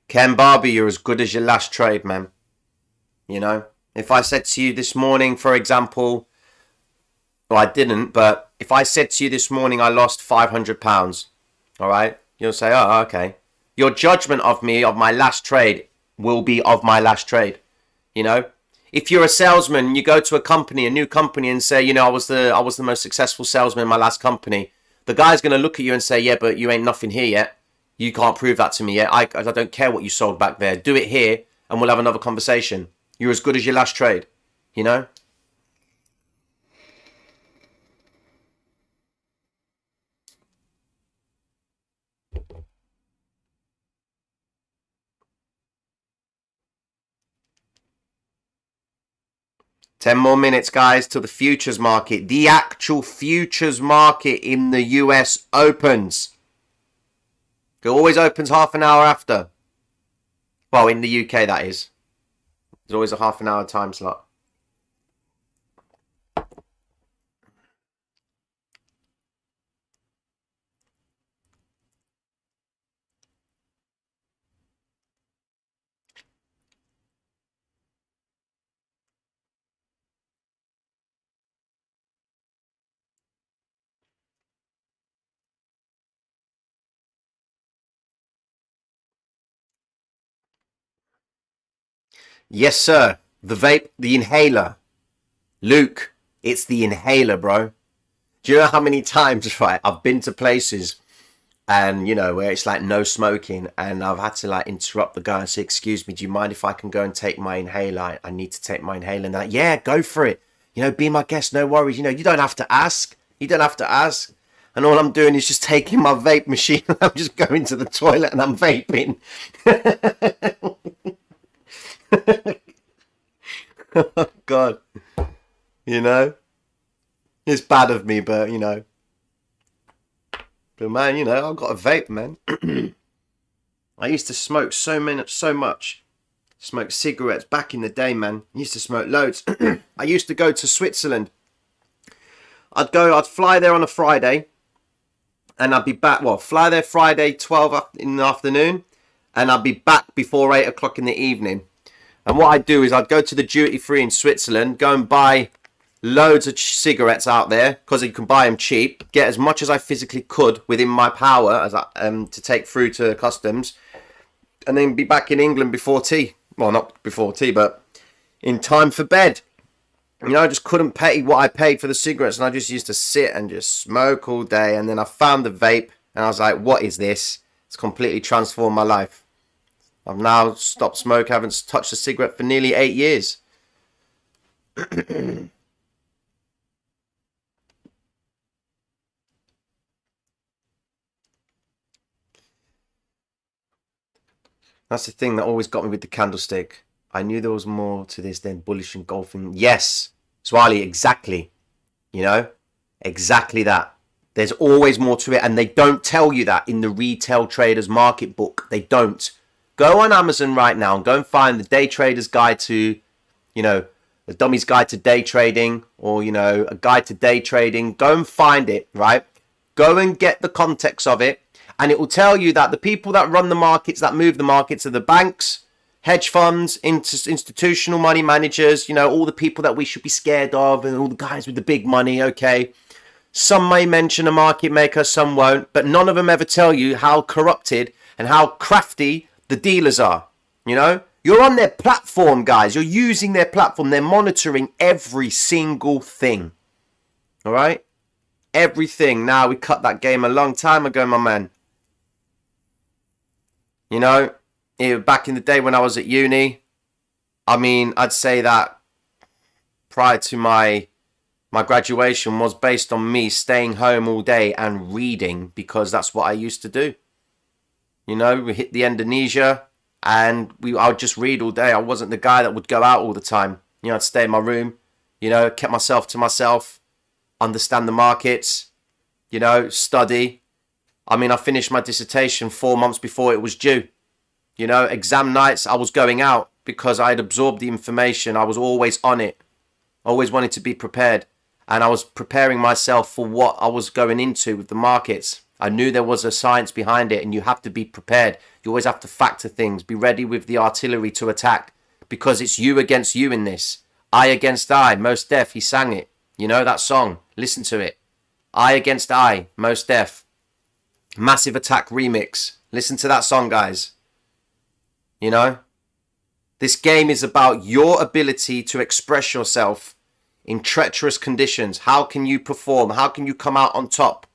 Ken Barbie, you're as good as your last trade, man. You know, if I said to you this morning, for example, well, I didn't, but if I said to you this morning I lost £500, all right, you'll say, oh, okay. Your judgment of me, of my last trade, will be of my last trade. You know, if you're a salesman, you go to a company, a new company, and say, you know, I was the most successful salesman in my last company. The guy's going to look at you and say, yeah, but you ain't nothing here yet. You can't prove that to me yet. I don't care what you sold back there. Do it here, and we'll have another conversation. You're as good as your last trade. You know. 10 more minutes, guys, till the futures market. The actual futures market in the US opens. It always opens half an hour after. Well, in the UK, that is. There's always a half an hour time slot. Yes, sir. The vape, the inhaler. Luke, it's the inhaler, bro. Do you know how many times, right, I've been to places and, you know, where it's like no smoking, and I've had to like interrupt the guy and say, excuse me, do you mind if I can go and take my inhaler? I need to take my inhaler. And they're like, yeah, go for it. You know, be my guest, no worries. You know, you don't have to ask. You don't have to ask. And all I'm doing is just taking my vape machine and I'm just going to the toilet and I'm vaping. Oh, God. You know? It's bad of me, but, you know. But, man, you know, I've got a vape, man. I used to smoke so much. Smoke cigarettes back in the day, man. I used to smoke loads. I used to go to Switzerland. I'd fly there on a Friday. And I'd be back, well, fly there Friday, 12 in the afternoon. And I'd be back before 8 o'clock in the evening. And what I'd do is I'd go to the duty free in Switzerland, go and buy loads of cigarettes out there because you can buy them cheap, get as much as I physically could within my power as to take through to customs, and then be back in England before tea. Well, not before tea, but in time for bed. You know, I just couldn't pay what I paid for the cigarettes, and I just used to sit and just smoke all day. And then I found the vape, and I was like, what is this? It's completely transformed my life. I've now stopped smoking. I haven't touched a cigarette for nearly 8 years. That's the thing that always got me with the candlestick. I knew there was more to this than bullish engulfing. Yes, Swali, exactly. You know, exactly that. There's always more to it, and they don't tell you that in the Retail Traders Market book. They don't. Go on Amazon right now and go and find the Day Trader's Guide to, you know, the Dummy's Guide to Day Trading, or, you know, a Guide to Day Trading. Go and find it, right? Go and get the context of it. And it will tell you that the people that run the markets, that move the markets, are the banks, hedge funds, institutional money managers, you know, all the people that we should be scared of, and all the guys with the big money, okay? Some may mention a market maker, some won't, but none of them ever tell you how corrupted and how crafty the dealers are, you know? You're on their platform, guys. You're using their platform. They're monitoring every single thing, all right? Everything. Now, we cut that game a long time ago, my man. You know, back in the day when I was at uni, I mean, I'd say that prior to my graduation was based on me staying home all day and reading, because that's what I used to do. You know, we hit the Indonesia and I would just read all day. I wasn't the guy that would go out all the time. You know, I'd stay in my room, you know, kept myself to myself, understand the markets, you know, study. I mean, I finished my dissertation 4 months before it was due. You know, exam nights, I was going out because I had absorbed the information. I was always on it. Always wanted to be prepared. And I was preparing myself for what I was going into with the markets. I knew there was a science behind it, and you have to be prepared. You always have to factor things. Be ready with the artillery to attack, because it's you against you in this. I against I. Mos Def, he sang it. You know that song. Listen to it. I against I. Mos Def. Massive Attack remix. Listen to that song, guys. You know? This game is about your ability to express yourself in treacherous conditions. How can you perform? How can you come out on top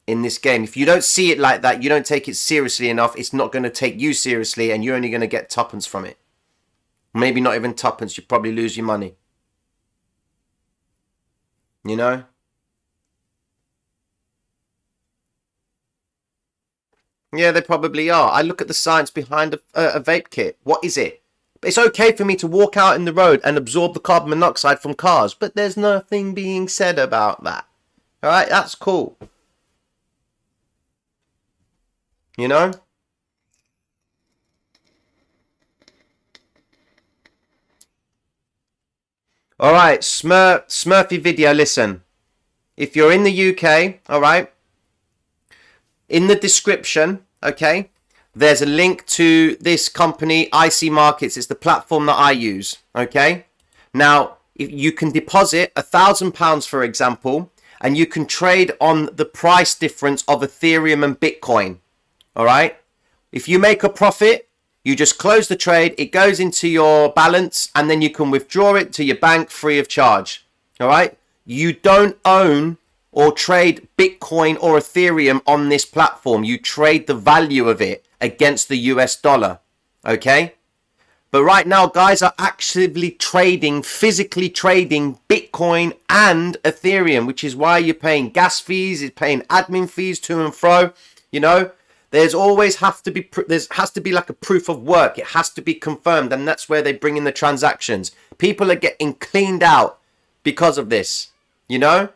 in this game? If you don't see it like that, you don't take it seriously enough, it's not going to take you seriously, and you're only going to get tuppence from it. Maybe not even tuppence. You probably lose your money. You know? Yeah, they probably are. I look at the science behind a vape kit. What is it? It's okay for me to walk out in the road and absorb the carbon monoxide from cars, but there's nothing being said about that. All right, that's cool. You know? All right, Smurfy video, listen. If you're in the UK, all right, in the description, okay, there's a link to this company, IC Markets. It's the platform that I use, okay? Now, if you can deposit £1,000, for example, and you can trade on the price difference of Ethereum and Bitcoin, all right? If you make a profit, you just close the trade, it goes into your balance, and then you can withdraw it to your bank free of charge, all right? You don't own or trade Bitcoin or Ethereum on this platform. You trade the value of it against the US dollar, okay? But right now, guys are actively trading, physically trading Bitcoin and Ethereum, which is why you're paying gas fees, you're paying admin fees to and fro, you know? There's always has to be like a proof of work. It has to be confirmed, and that's where they bring in the transactions. People are getting cleaned out because of this, you know?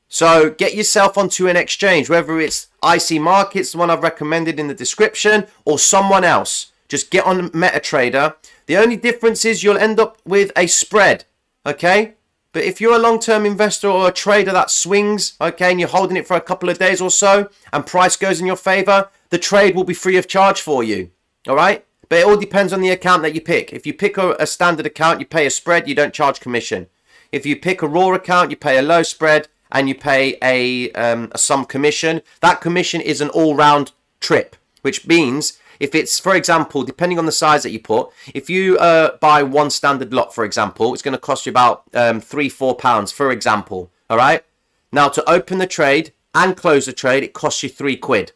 So get yourself onto an exchange, whether it's IC Markets, the one I've recommended in the description, or someone else. Just get on MetaTrader. The only difference is you'll end up with a spread, okay? But if you're a long-term investor or a trader that swings, okay, and you're holding it for a couple of days or so, and price goes in your favor, the trade will be free of charge for you, all right? But it all depends on the account that you pick. If you pick a standard account, you pay a spread, you don't charge commission. If you pick a raw account, you pay a low spread, and you pay some commission. That commission is an all-round trip, which means if it's, for example, depending on the size that you put, if you buy one standard lot, for example, it's going to cost you about £3-4, for example, all right? Now, to open the trade and close the trade, it costs you £3.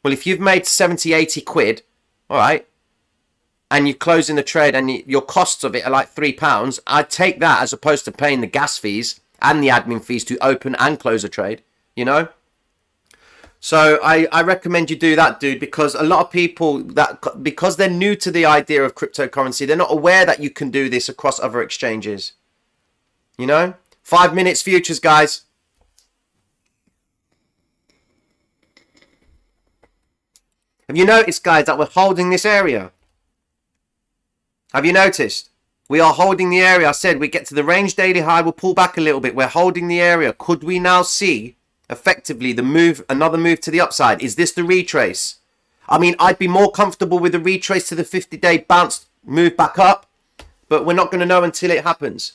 Well, if you've made 70-80 quid, all right, and you're closing the trade and your costs of it are like £3, I'd take that as opposed to paying the gas fees and the admin fees to open and close a trade, you know? So I recommend you do that, dude, because a lot of people, because they're new to the idea of cryptocurrency, they're not aware that you can do this across other exchanges, you know? 5 minutes futures, guys. Have you noticed, guys, that we're holding this area? Have you noticed? We are holding the area. I said we get to the range daily high, we'll pull back a little bit. We're holding the area. Could we now see effectively the move, another move to the upside? Is this the retrace? I mean, I'd be more comfortable with the retrace to the 50-day bounce, move back up, but we're not going to know until it happens.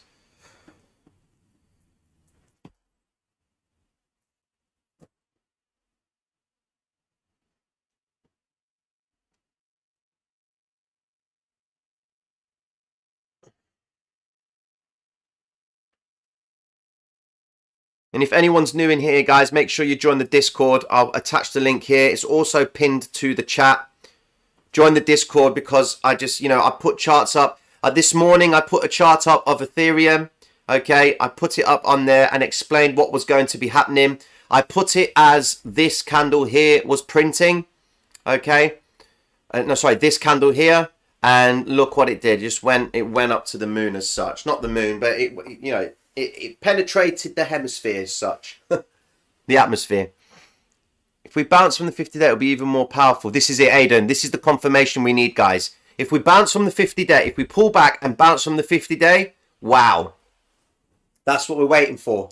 And if anyone's new in here, guys, make sure you join the Discord. I'll attach the link here. It's also pinned to the chat. Join the Discord because I just, you know, I put charts up. This morning, I put a chart up of Ethereum. Okay, I put it up on there and explained what was going to be happening. I put it as this candle here was printing. Okay. No, sorry, this candle here. And look what it did. It went up to the moon as such. Not the moon, but it, you know, it penetrated the hemisphere as such. The atmosphere. If we bounce from the 50-day, it'll be even more powerful. This is it, Aiden. This is the confirmation we need, guys. If we bounce from the 50-day, if we pull back and bounce from the 50-day, wow. That's what we're waiting for.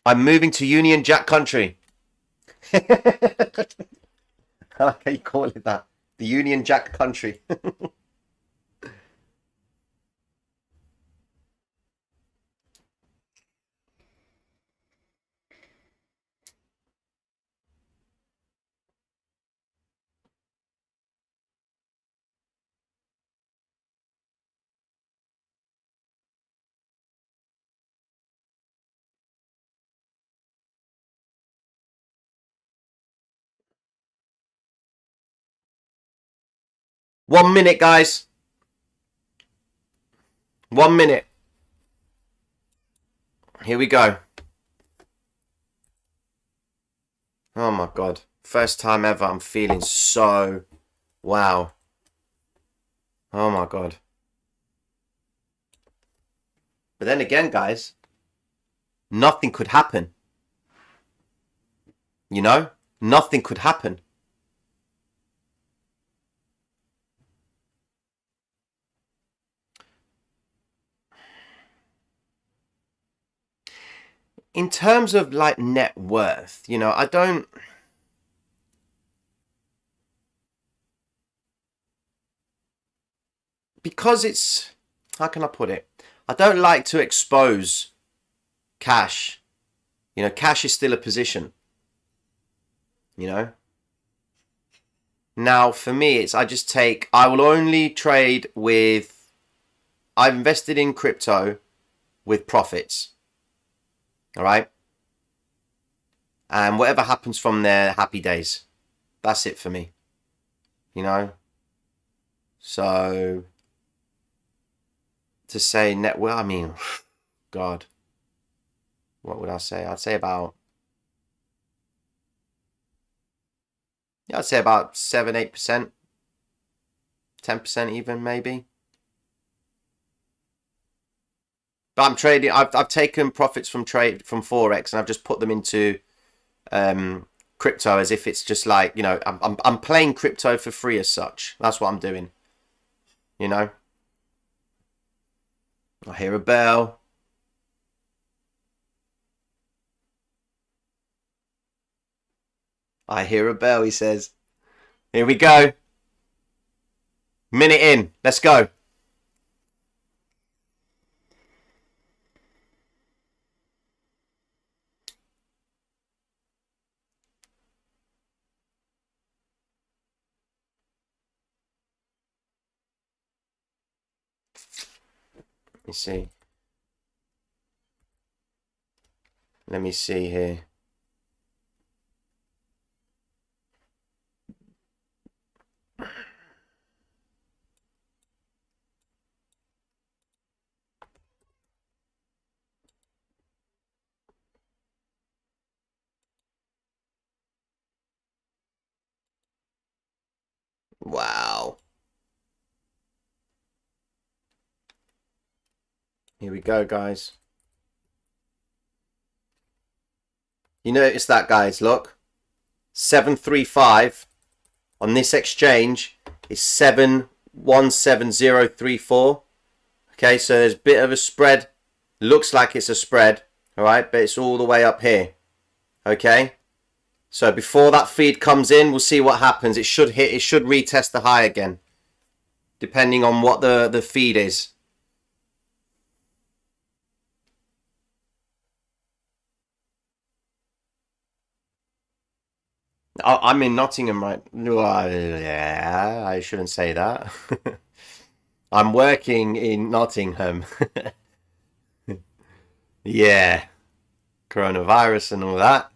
I'm moving to Union Jack country. I like how you call it that. The Union Jack country. One minute, guys. 1 minute. Here we go. Oh my God. First time ever. I'm feeling so... Wow. Oh my God. But then again, guys, nothing could happen. You know? Nothing could happen. In terms of like net worth, you know, I don't... Because it's... How can I put it? I don't like to expose cash. You know, cash is still a position. You know? Now, for me, it's I will only trade with... I've invested in crypto with profits. All right? And whatever happens from there, happy days. That's it for me. You know? So... To say net... Well, I mean... God. What would I say? I'd say about... Yeah, I'd say about 7-8%. 10% even, maybe. But I'm trading... I've taken profits from Forex and I've just put them into crypto as if it's just like, you know, I'm playing crypto for free as such. That's what I'm doing. You know? I hear a bell. I hear a bell, he says. Here we go. Minute in. Let's go. Let me see. Let me see here. Wow. Here we go, guys. You notice that, guys, look. 735 on this exchange is 717034. Okay, so there's a bit of a spread. Looks like it's a spread, all right, but it's all the way up here. Okay, so before that feed comes in, we'll see what happens. It should retest the high again, depending on what the feed is. I'm in Nottingham, right? Yeah, I shouldn't say that. I'm working in Nottingham. Yeah, coronavirus and all that.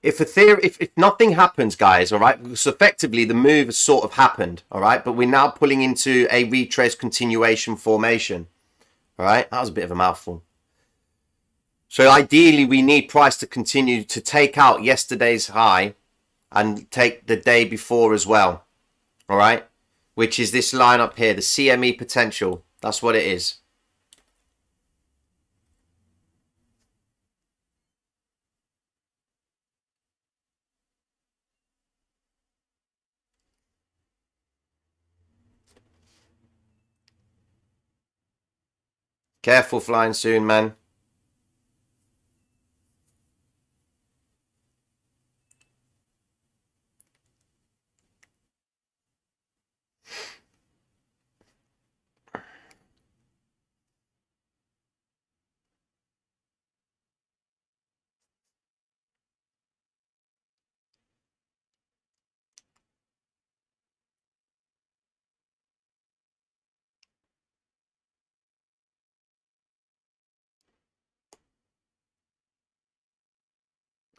If nothing happens, guys, all right, because effectively the move has sort of happened, all right, but we're now pulling into a retrace continuation formation, all right. That was a bit of a mouthful. So ideally, we need price to continue to take out yesterday's high and take the day before as well, all right, which is this line up here, the CME potential. That's what it is. Careful flying soon, man.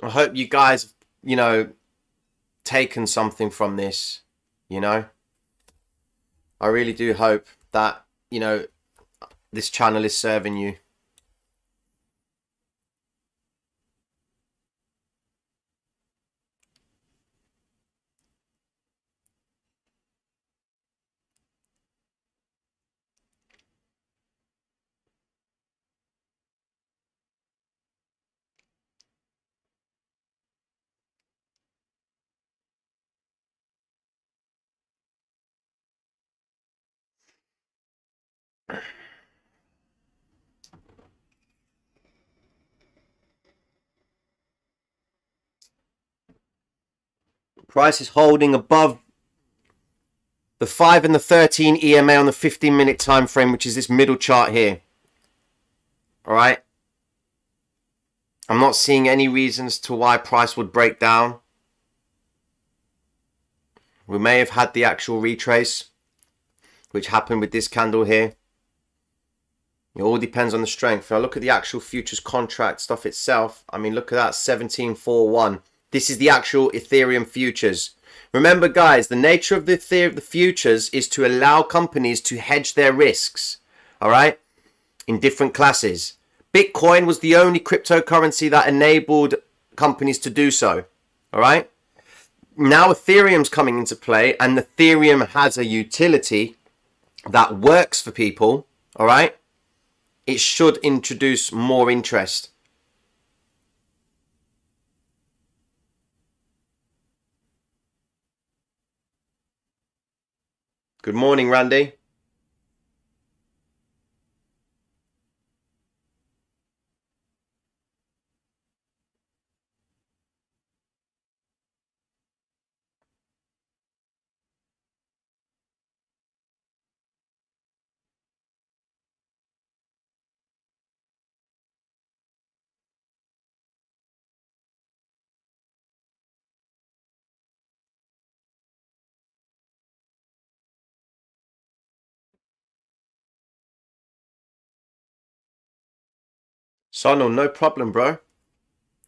I hope you guys, you know, taken something from this, you know. I really do hope that, you know, this channel is serving you. Price is holding above the 5 and the 13 EMA on the 15-minute time frame, which is this middle chart here. All right. I'm not seeing any reasons to why price would break down. We may have had the actual retrace, which happened with this candle here. It all depends on the strength. If I look at the actual futures contract stuff itself, I mean, look at that, 1741. This is the actual Ethereum futures. Remember, guys, the nature of the futures is to allow companies to hedge their risks, all right, in different classes. Bitcoin was the only cryptocurrency that enabled companies to do so, all right? Now Ethereum's coming into play, and Ethereum has a utility that works for people, all right? It should introduce more interest. Good morning, Randy. Sonal, no problem, bro.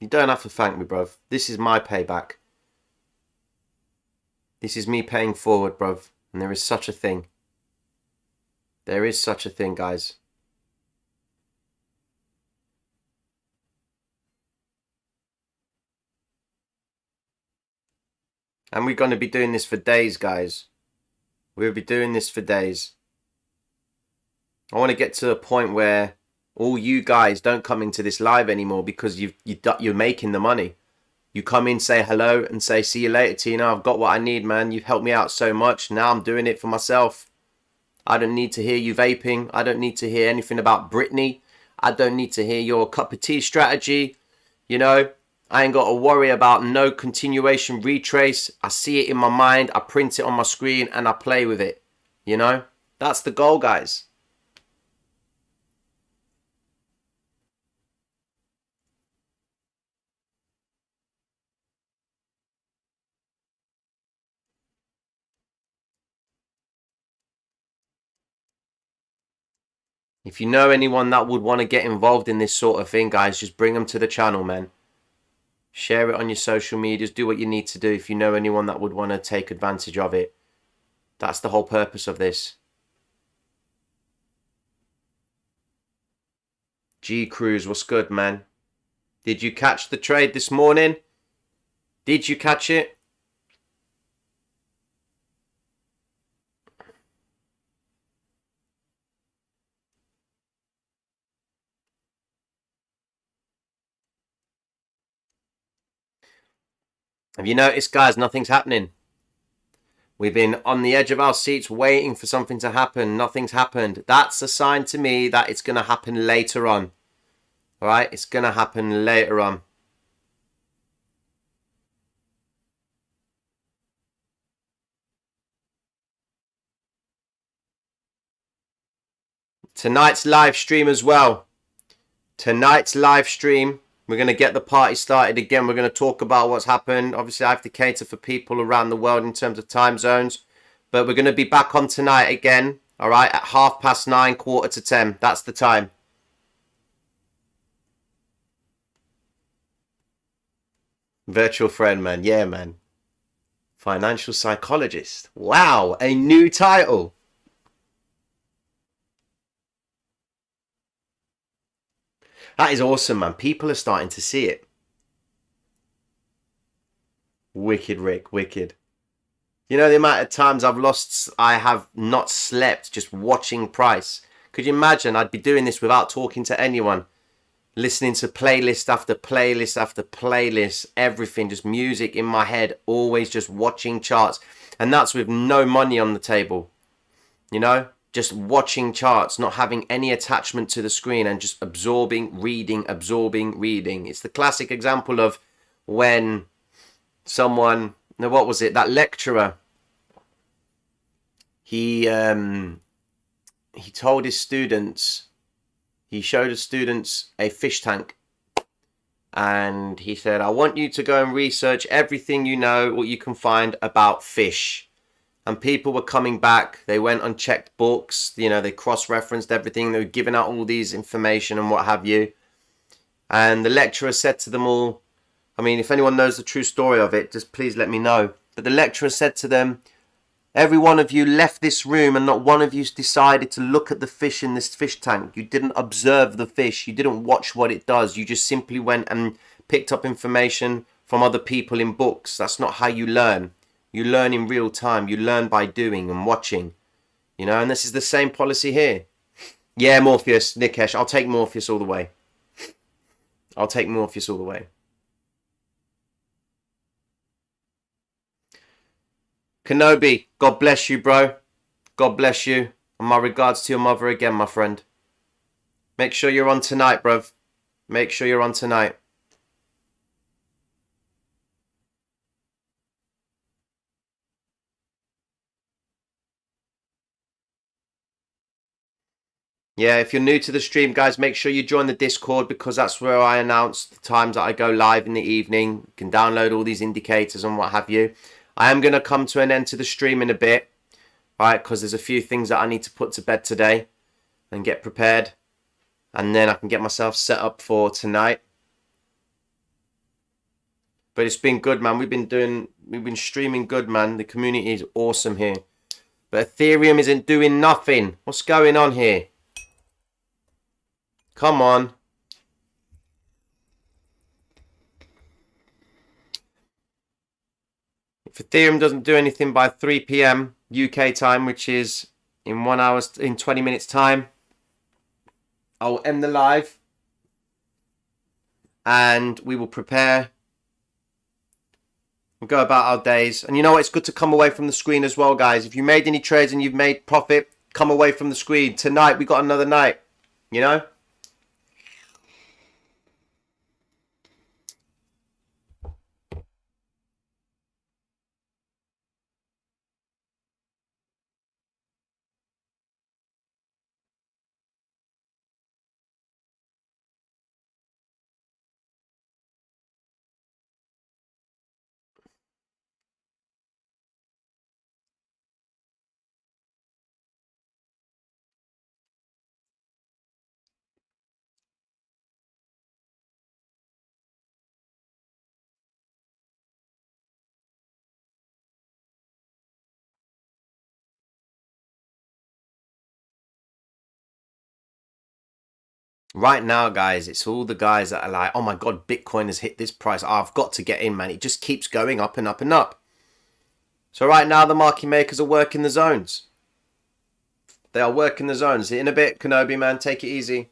You don't have to thank me, bro. This is my payback. This is me paying forward, bro. And there is such a thing. There is such a thing, guys. And we're going to be doing this for days, guys. We'll be doing this for days. I want to get to a point where all you guys don't come into this live anymore because you're making the money. You come in, say hello, and say, see you later, Tina. I've got what I need, man. You've helped me out so much. Now I'm doing it for myself. I don't need to hear you vaping. I don't need to hear anything about Britney. I don't need to hear your cup of tea strategy. You know, I ain't got to worry about no continuation retrace. I see it in my mind. I print it on my screen and I play with it. You know, that's the goal, guys. If you know anyone that would want to get involved in this sort of thing, guys, just bring them to the channel, man. Share it on your social medias. Do what you need to do if you know anyone that would want to take advantage of it. That's the whole purpose of this. G Cruise, what's good, man? Did you catch the trade this morning? Did you catch it? Have you noticed, guys, nothing's happening? We've been on the edge of our seats waiting for something to happen. Nothing's happened. That's a sign to me that it's going to happen later on. All right? It's going to happen later on. Tonight's live stream as well. Tonight's live stream, we're going to get the party started again. We're going to talk about what's happened. Obviously, I have to cater for people around the world in terms of time zones. But we're going to be back on tonight again. All right, at 9:30, 9:45. That's the time. Virtual friend, man. Yeah, man. Financial psychologist. Wow, a new title. That is awesome, man. People are starting to see it. Wicked, Rick. Wicked. You know the amount of times I have not slept just watching price. Could you imagine? I'd be doing this without talking to anyone. Listening to playlist after playlist after playlist. Everything, just music in my head. Always just watching charts. And that's with no money on the table. You know? Just watching charts, not having any attachment to the screen and just absorbing, reading. It's the classic example of when someone, what was it, that lecturer, he told his students, he showed his students a fish tank and he said, I want you to go and research everything you know, what you can find about fish. And people were coming back. They went and checked books. You know, they cross-referenced everything. They were giving out all these information and what have you. And the lecturer said to them all, I mean, if anyone knows the true story of it, just please let me know. But the lecturer said to them, every one of you left this room and not one of you decided to look at the fish in this fish tank. You didn't observe the fish. You didn't watch what it does. You just simply went and picked up information from other people in books. That's not how you learn. You learn in real time. You learn by doing and watching. You know, and this is the same policy here. Yeah, Morpheus, Nikesh, I'll take Morpheus all the way. I'll take Morpheus all the way. Kenobi, God bless you, bro. God bless you. And my regards to your mother again, my friend. Make sure you're on tonight, bruv. Make sure you're on tonight. Yeah, if you're new to the stream, guys, make sure you join the Discord because that's where I announce the times that I go live in the evening. You can download all these indicators and what have you. I am going to come to an end to the stream in a bit, right? Because there's a few things that I need to put to bed today and get prepared. And then I can get myself set up for tonight. But it's been good, man. We've been streaming good, man. The community is awesome here. But Ethereum isn't doing nothing. What's going on here? Come on. If Ethereum doesn't do anything by 3 p.m. UK time, which is in 1 hour, in 20 minutes time, I'll end the live and we will prepare. We'll go about our days. And you know what? It's good to come away from the screen as well, guys. If you made any trades and you've made profit, come away from the screen. Tonight, we got another night, you know? Right now, guys, it's all the guys that are like, oh my God, Bitcoin has hit this price. Oh, I've got to get in, man. It just keeps going up and up and up. So right now, the market makers are working the zones. They are working the zones. In a bit, Kenobi, man, take it easy.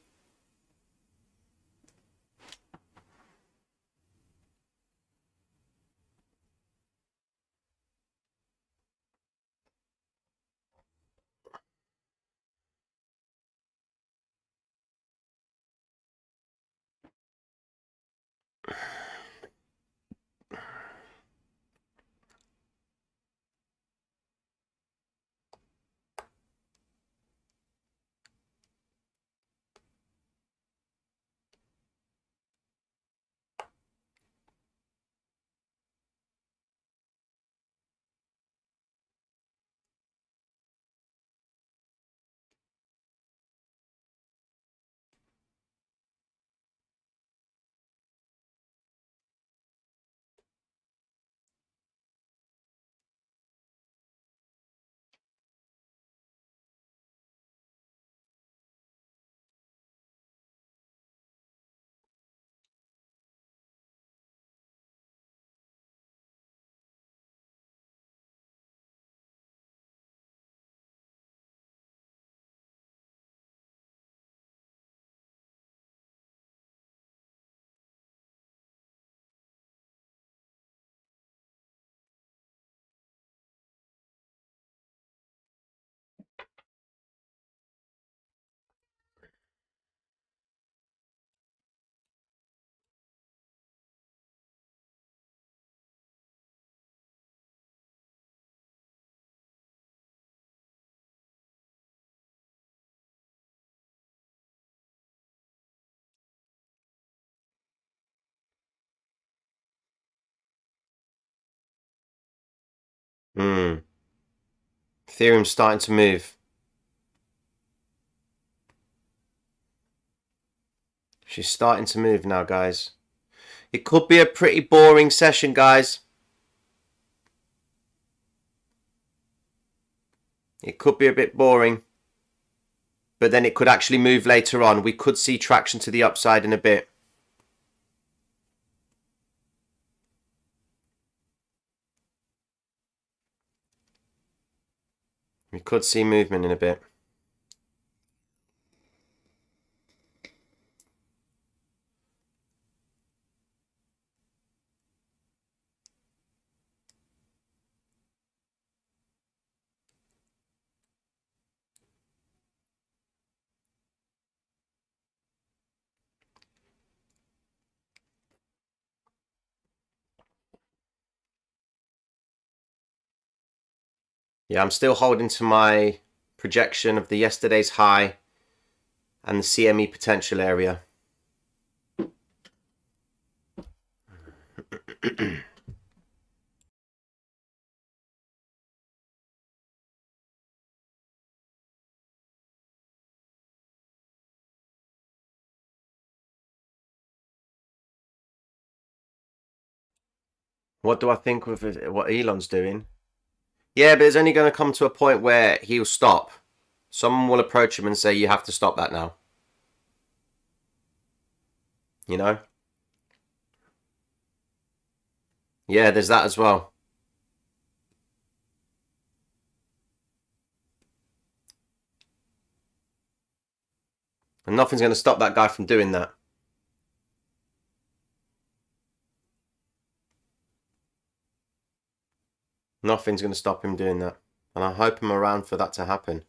Ethereum's starting to move. She's starting to move now, guys. It could be a pretty boring session, guys. It could be a bit boring. But then it could actually move later on. We could see traction to the upside in a bit. We could see movement in a bit. Yeah, I'm still holding to my projection of the yesterday's high and the CME potential area. What do I think with what Elon's doing? Yeah, but it's only going to come to a point where he'll stop. Someone will approach him and say, you have to stop that now. You know? Yeah, there's that as well. And nothing's going to stop that guy from doing that. Nothing's going to stop him doing that. And I hope I'm around for that to happen.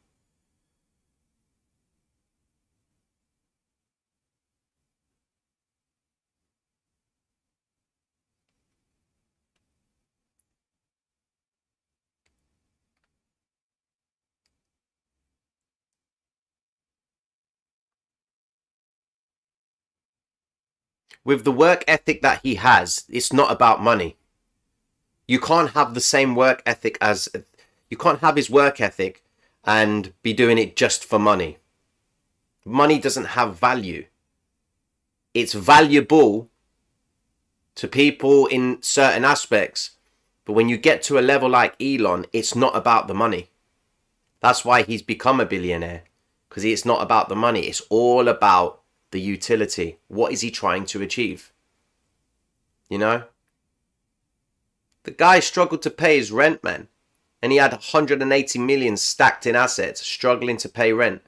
With the work ethic that he has, it's not about money. You can't have the same work ethic as... You can't have his work ethic and be doing it just for money. Money doesn't have value. It's valuable to people in certain aspects. But when you get to a level like Elon, it's not about the money. That's why he's become a billionaire. Because it's not about the money. It's all about the utility. What is he trying to achieve? You know? The guy struggled to pay his rent, man. And he had 180 million stacked in assets, struggling to pay rent.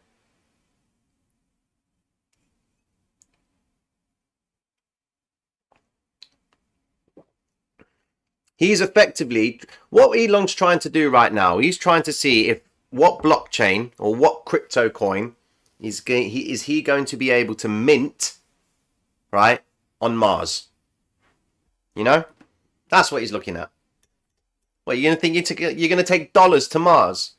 He's effectively, what Elon's trying to do right now, he's trying to see if what blockchain or what crypto coin is he going to be able to mint, right, on Mars. You know? That's what he's looking at. What, you're going to think you're going to take dollars to Mars?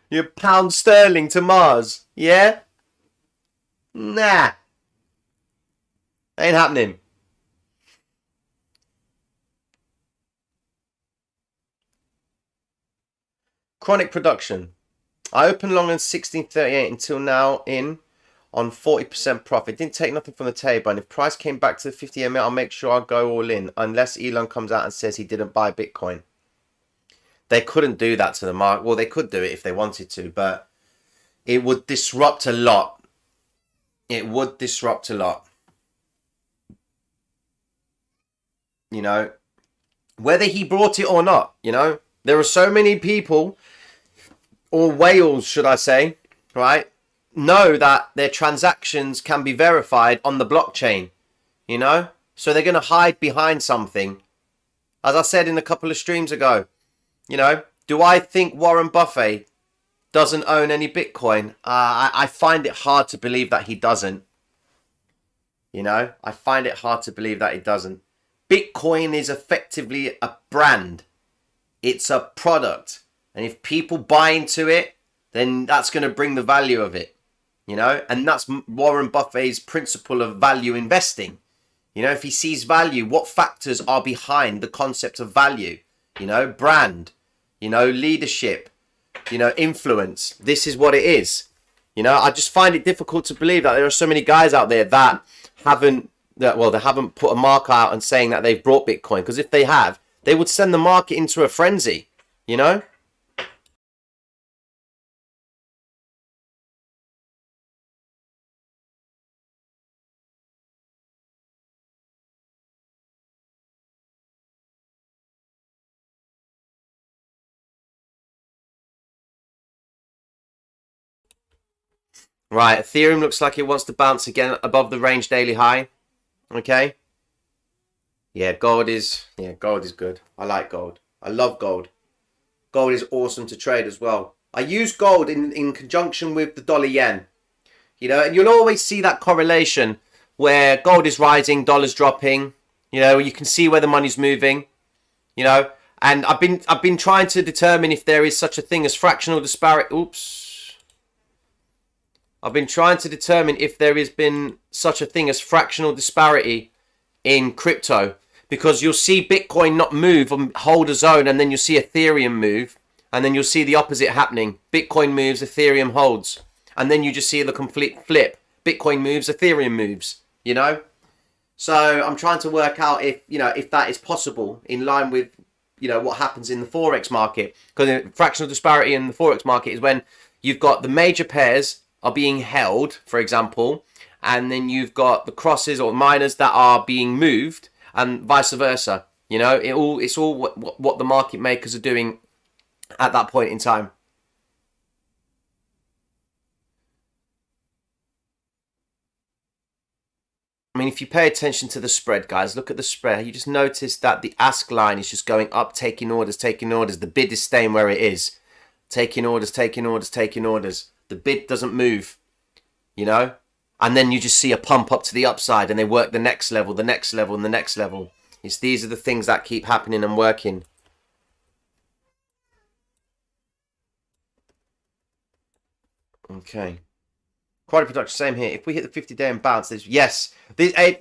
Your pound sterling to Mars? Yeah? Nah. Ain't happening. Chronic production. I opened long on 1638 until now in on 40% profit. Didn't take nothing from the table. And if price came back to the 50 MA, I'll make sure I'll go all in. Unless Elon comes out and says he didn't buy Bitcoin. They couldn't do that to the market. Well, they could do it if they wanted to. But it would disrupt a lot. It would disrupt a lot. You know. Whether he brought it or not, you know. There are so many people, or whales, should I say, right, know that their transactions can be verified on the blockchain, you know? So they're going to hide behind something. As I said in a couple of streams ago, you know, do I think Warren Buffett doesn't own any Bitcoin? I find it hard to believe that he doesn't. You know, I find it hard to believe that he doesn't. Bitcoin is effectively a brand. It's a product. And if people buy into it, then that's going to bring the value of it. You know, and that's Warren Buffett's principle of value investing. You know, if he sees value, what factors are behind the concept of value? You know, brand, you know, leadership, you know, influence. This is what it is. You know, I just find it difficult to believe that there are so many guys out there that haven't put a mark out and saying that they've brought Bitcoin. Because if they have, they would send the market into a frenzy, you know? Right, Ethereum looks like it wants to bounce again above the range daily high. Okay. Yeah, gold is good. I like gold. I love gold. Gold is awesome to trade as well. I use gold in conjunction with the dollar yen. You know, and you'll always see that correlation where gold is rising, dollar's dropping. You know, you can see where the money's moving. You know, and I've been trying to determine if there is such a thing as fractional disparity. I've been trying to determine if there has been such a thing as fractional disparity in crypto, because you'll see Bitcoin not move and hold a zone, and then you'll see Ethereum move, and then you'll see the opposite happening. Bitcoin moves, Ethereum holds, and then you just see the complete flip. Bitcoin moves, Ethereum moves, you know? So I'm trying to work out if, you know, if that is possible in line with, you know, what happens in the Forex market. Because fractional disparity in the Forex market is when you've got the major pairs are being held, for example, and then you've got the crosses or minors that are being moved, and vice versa. You know, it's all what the market makers are doing at that point in time. I mean, if you pay attention to the spread, guys, look at the spread. You just notice that the ask line is just going up, taking orders, taking orders. The bid is staying where it is. Taking orders, taking orders, taking orders. The bid doesn't move, you know? And then you just see a pump up to the upside, and they work the next level, the next level, and the next level. These are the things that keep happening and working. Okay. Quality production, same here. If we hit the 50-day and bounce, yes.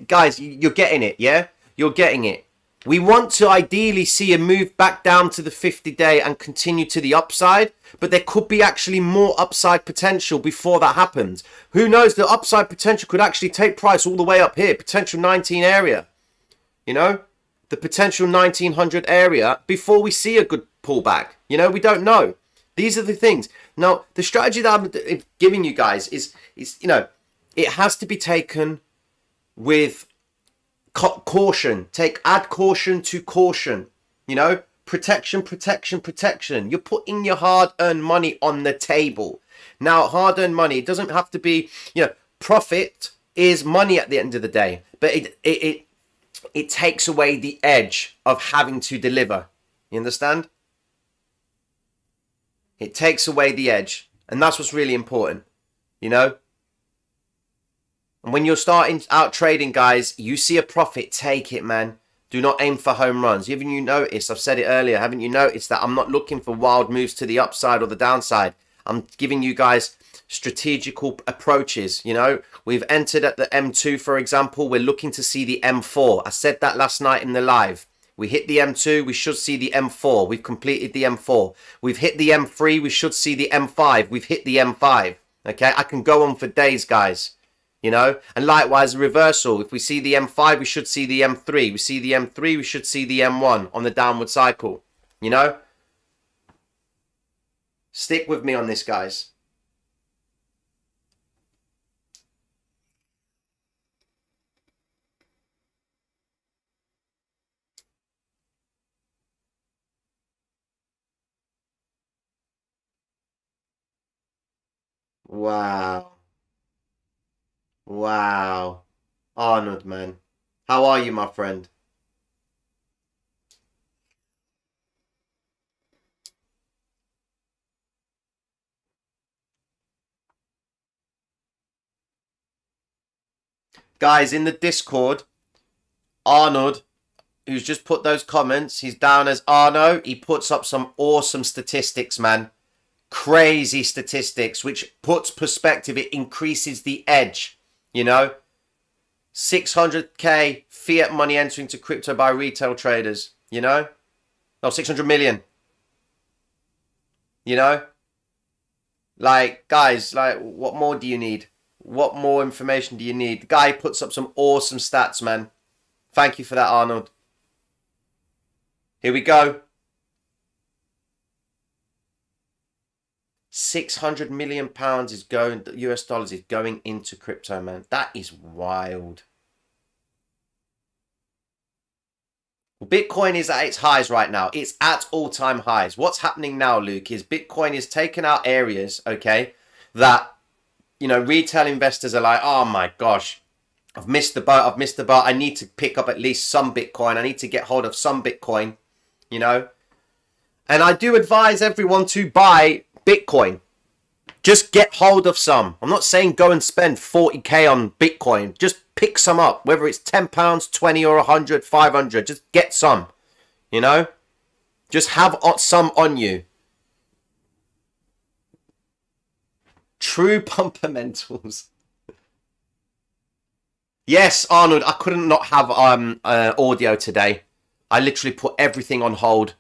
Guys, you're getting it, yeah? You're getting it. We want to ideally see a move back down to the 50-day and continue to the upside, but there could be actually more upside potential before that happens. Who knows, the upside potential could actually take price all the way up here, potential 19 area. You know, the potential 1900 area before we see a good pullback. You know, we don't know. These are the things. Now, the strategy that I'm giving you guys is you know, it has to be taken with caution. Add caution to caution. You know, protection, protection, protection. You're putting your hard-earned money on the table. Now, hard-earned money, it doesn't have to be, you know, profit is money at the end of the day, but it takes away the edge of having to deliver. You understand? It takes away the edge, and that's what's really important, you know? And when you're starting out trading, guys, you see a profit, take it, man. Do not aim for home runs. Haven't you noticed, I've said it earlier, haven't you noticed that I'm not looking for wild moves to the upside or the downside? I'm giving you guys strategical approaches, you know? We've entered at the M2, for example. We're looking to see the M4. I said that last night in the live. We hit the M2, we should see the M4. We've completed the M4. We've hit the M3, we should see the M5. We've hit the M5. Okay, I can go on for days, guys. You know, and likewise, a reversal. If we see the M5, we should see the M3. We see the M3, we should see the M1 on the downward cycle. You know? Stick with me on this, guys. Wow. Wow. Arnold, man. How are you, my friend? Guys, in the Discord, Arnold, who's just put those comments, he's down as Arno. He puts up some awesome statistics, man. Crazy statistics, which puts perspective. It increases the edge, you know? 600k fiat money entering to crypto by retail traders, you know? No, 600 million. You know? Like, guys, like, what more do you need? What more information do you need? The guy puts up some awesome stats, man. Thank you for that, Arnold. Here we go. 600 million pounds is going, US dollars is going into crypto, man. That is wild. Well, Bitcoin is at its highs right now. It's at all-time highs. What's happening now, Luke, is Bitcoin is taking out areas, okay, that, you know, retail investors are like, oh my gosh, I've missed the boat. I've missed the boat. I need to pick up at least some Bitcoin. I need to get hold of some Bitcoin, you know. And I do advise everyone to buy Bitcoin. Just get hold of some. I'm not saying go and spend 40k on Bitcoin. Just pick some up, whether it's £10, 20 or 100, 500. Just get some, you know. Just have some on you. True fundamentals. Yes, Arnold, I couldn't not have audio today. I literally put everything on hold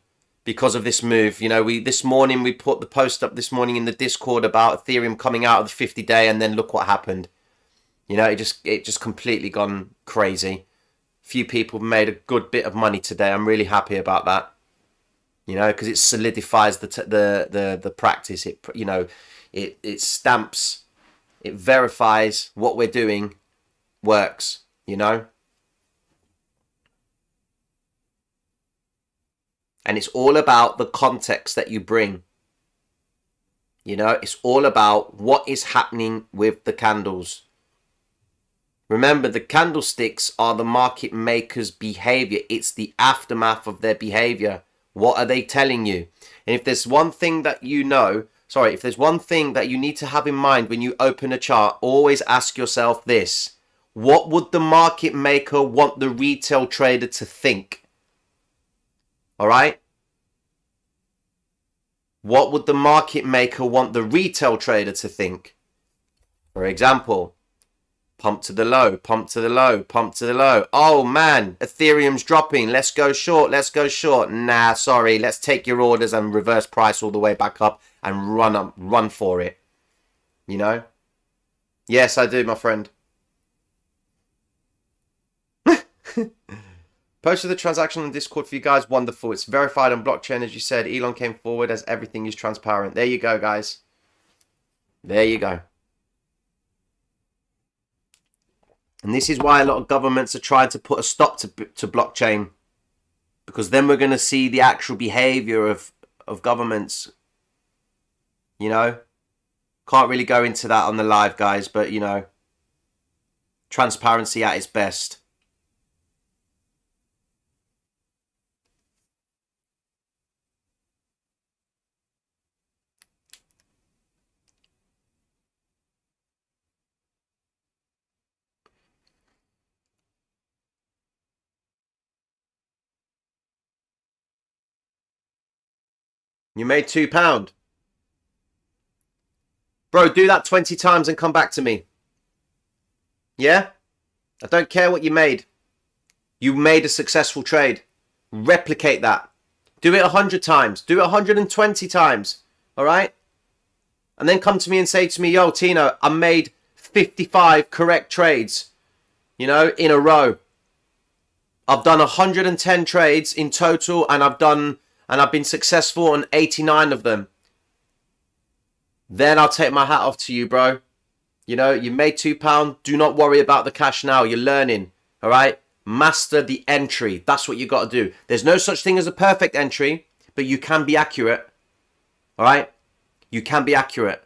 because of this move. You know, this morning we put the post up this morning in the Discord about Ethereum coming out of the 50-day, and then look what happened. You know, it just completely gone crazy. Few people made a good bit of money today. I'm really happy about that. You know, because it solidifies the practice. It, you know, it stamps, it verifies what we're doing works, you know. And it's all about the context that you bring. You know, it's all about what is happening with the candles. Remember, the candlesticks are the market makers' behavior. It's the aftermath of their behavior. What are they telling you? And if there's one thing that you know, if there's one thing that you need to have in mind when you open a chart, always ask yourself this. What would the market maker want the retail trader to think? All right? What would the market maker want the retail trader to think? For example, pump to the low, pump to the low, pump to the low. Oh man, Ethereum's dropping. Let's go short, let's go short. Nah, sorry. Let's take your orders and reverse price all the way back up and run for it. You know? Yes, I do, my friend. Posted the transaction on Discord for you guys. Wonderful. It's verified on blockchain, as you said. Elon came forward as everything is transparent. There you go, guys. There you go. And this is why a lot of governments are trying to put a stop to blockchain. Because then we're going to see the actual behavior of governments. You know? Can't really go into that on the live, guys. But, you know, transparency at its best. You made £2. Bro, do that 20 times and come back to me. Yeah? I don't care what you made. You made a successful trade. Replicate that. Do it 100 times. Do it 120 times. All right? And then come to me and say to me, yo, Tino, I made 55 correct trades, you know, in a row. I've done 110 trades in total, and I've been successful on 89 of them. Then I'll take my hat off to you, bro. You know, you made £2. Do not worry about the cash now. You're learning. All right? Master the entry. That's what you got to do. There's no such thing as a perfect entry, but you can be accurate. All right? You can be accurate.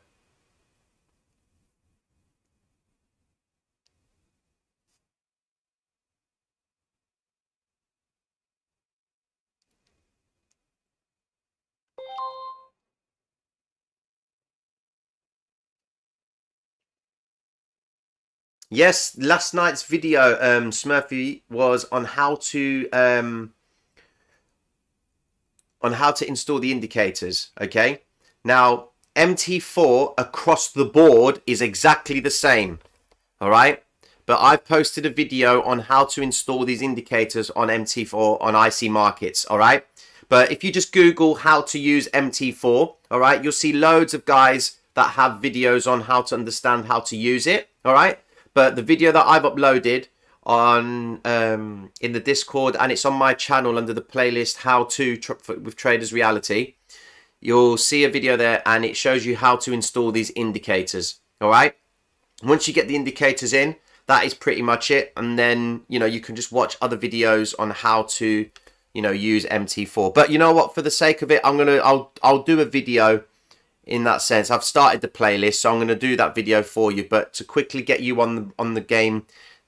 Yes, last night's video, Smurfy, was on how to install the indicators. Okay, now MT4 across the board is exactly the same. All right, but I've posted a video on how to install these indicators on MT4 on IC markets, all right? But if you just Google how to use MT4, all right, you'll see loads of guys that have videos on how to understand how to use it, all right? But the video that I've uploaded on in the Discord, and it's on my channel under the playlist How To with Traders Reality, you'll see a video there and it shows you how to install these indicators, all right? Once you get the indicators in, that is pretty much it. And then, you know, you can just watch other videos on how to, you know, use MT4. But you know what, for the sake of it, I'll do a video in that sense. I've started the playlist, so I'm going to do that video for you. But to quickly get you on the game,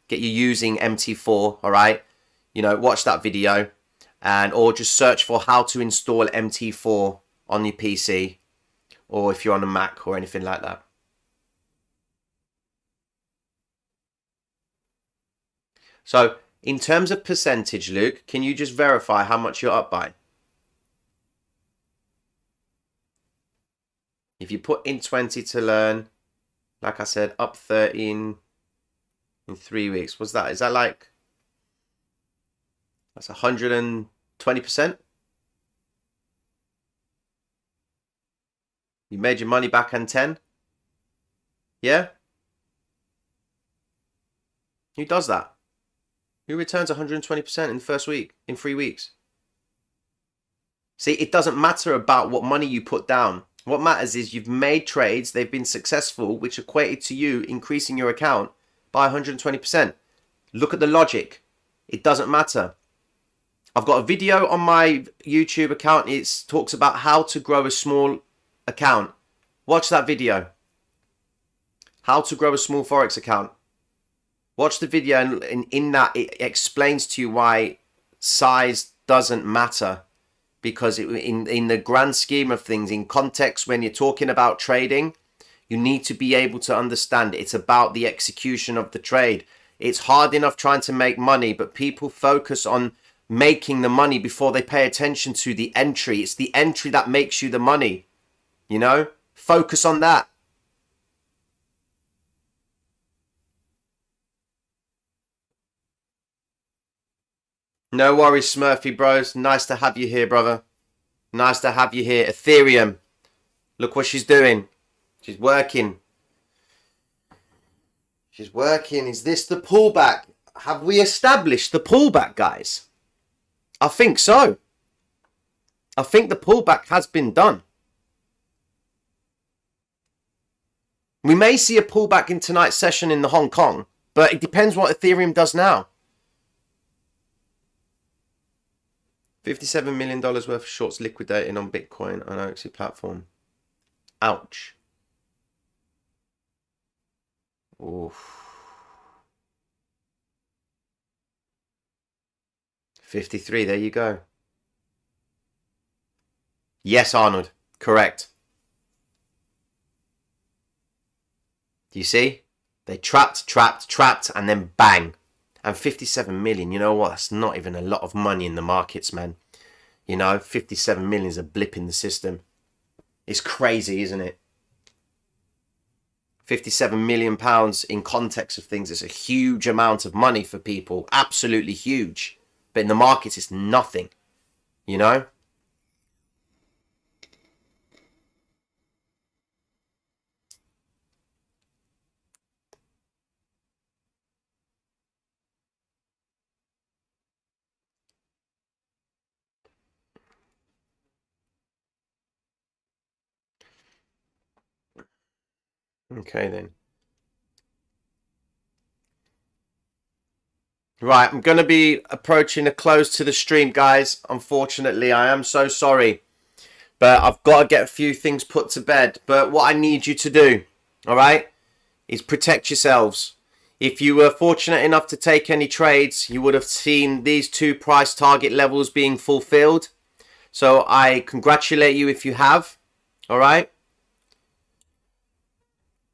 get you using MT4, all right, you know, watch that video, and or just search for how to install MT4 on your PC, or if you're on a Mac or anything like that. So in terms of percentage, Luke, can you just verify how much you're up by? If you put in 20 to learn, like I said, up 13 in 3 weeks. What's that? Is that like, that's 120%? You made your money back on 10? Yeah? Who does that? Who returns 120% in the first week, in 3 weeks? See, it doesn't matter about what money you put down. What matters is you've made trades, they've been successful, which equated to you increasing your account by 120%. Look at the logic. It doesn't matter. I've got a video on my YouTube account. It talks about how to grow a small account. Watch that video. How to grow a small Forex account. Watch the video, and in that it explains to you why size doesn't matter. Because in the grand scheme of things, in context, when you're talking about trading, you need to be able to understand it's about the execution of the trade. It's hard enough trying to make money, but people focus on making the money before they pay attention to the entry. It's the entry that makes you the money. You know? Focus on that. No worries, Smurfy bros. Nice to have you here, brother. Nice to have you here. Ethereum. Look what she's doing. She's working. She's working. Is this the pullback? Have we established the pullback, guys? I think so. I think the pullback has been done. We may see a pullback in tonight's session in the Hong Kong, but it depends what Ethereum does now. $57 million worth of shorts liquidating on Bitcoin on OXY platform. Ouch. Oof. 53, there you go. Yes, Arnold. Correct. Do you see? They trapped, and then bang. And 57 million, you know what? That's not even a lot of money in the markets, man. You know, 57 million is a blip in the system. It's crazy, isn't it? 57 million pounds in context of things is a huge amount of money for people. Absolutely huge. But in the markets, it's nothing. You know? Okay, then. Right, I'm going to be approaching a close to the stream, guys. Unfortunately, I am so sorry. But I've got to get a few things put to bed. But what I need you to do, all right, is protect yourselves. If you were fortunate enough to take any trades, you would have seen these two price target levels being fulfilled. So I congratulate you if you have, all right?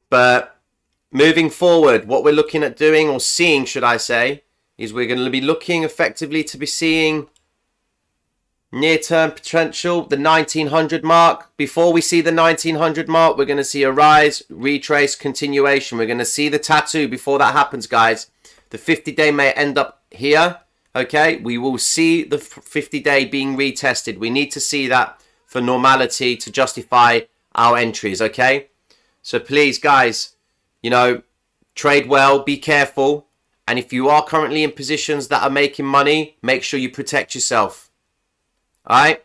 But moving forward, what we're looking at doing, or seeing, should I say, is we're going to be looking effectively to be seeing near-term potential, the 1900 mark. Before we see the 1900 mark, we're going to see a rise, retrace, continuation. We're going to see the tattoo before that happens, guys. The 50-day may end up here. Okay, we will see the 50-day being retested. We need to see that for normality to justify our entries. Okay, so please, guys, you know, trade well, be careful. And if you are currently in positions that are making money, make sure you protect yourself. All right.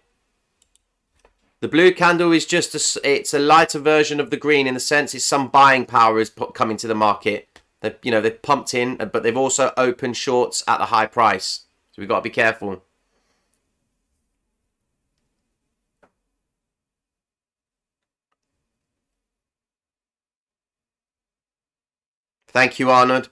The blue candle is just it's a lighter version of the green in the sense it's some buying power is coming to the market. They've pumped in, but they've also opened shorts at a high price. So we've got to be careful. Thank you, Arnold.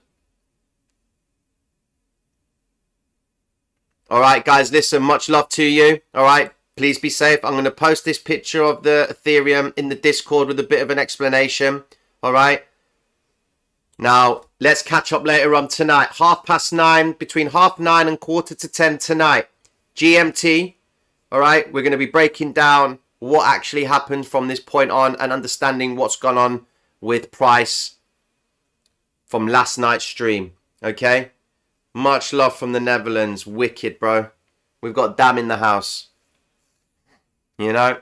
All right, guys, listen, much love to you. All right, please be safe. I'm going to post this picture of the Ethereum in the Discord with a bit of an explanation. All right. Now, let's catch up later on tonight. 9:30, between 9:30 and 9:45 tonight. GMT. All right, we're going to be breaking down what actually happened from this point on and understanding what's gone on with price from last night's stream. Okay. Much love from the Netherlands. Wicked, bro. We've got Dam in the house. You know.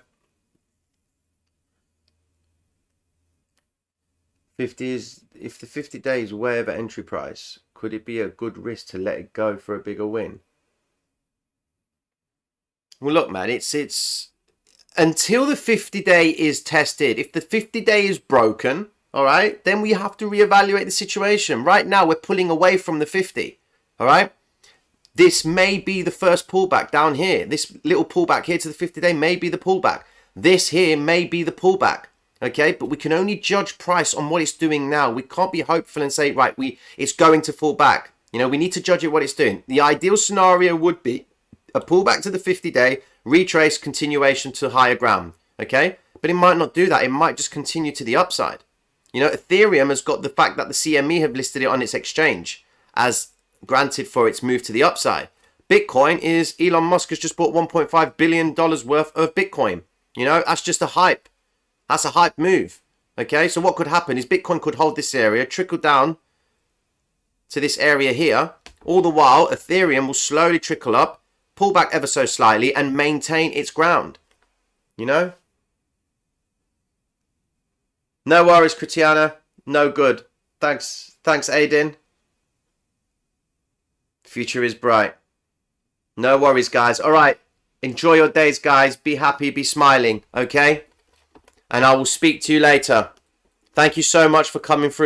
50 is, if the 50 days way over entry price, could it be a good risk to let it go for a bigger win? Well, look, man, it's until the 50-day is tested. If the 50-day is broken, all right, then we have to reevaluate the situation. Right now, we're pulling away from the 50. All right, this may be the first pullback down here. This little pullback here to the 50-day may be the pullback. This here may be the pullback. Okay, but we can only judge price on what it's doing now. We can't be hopeful and say, right, it's going to fall back. You know, we need to judge it what it's doing. The ideal scenario would be a pullback to the 50-day, retrace, continuation to higher ground. Okay, but it might not do that. It might just continue to the upside. You know, Ethereum has got the fact that the CME have listed it on its exchange as granted for its move to the upside. Bitcoin is Elon Musk has just bought $1.5 billion worth of Bitcoin. You know, that's just a hype. That's a hype move. Okay, so what could happen is Bitcoin could hold this area, trickle down to this area here. All the while, Ethereum will slowly trickle up, pull back ever so slightly, and maintain its ground. You know? No worries, Christiana. No good. Thanks, Aiden. Future is bright. No worries, guys. All right. Enjoy your days, guys. Be happy, be smiling. Okay? And I will speak to you later. Thank you so much for coming through.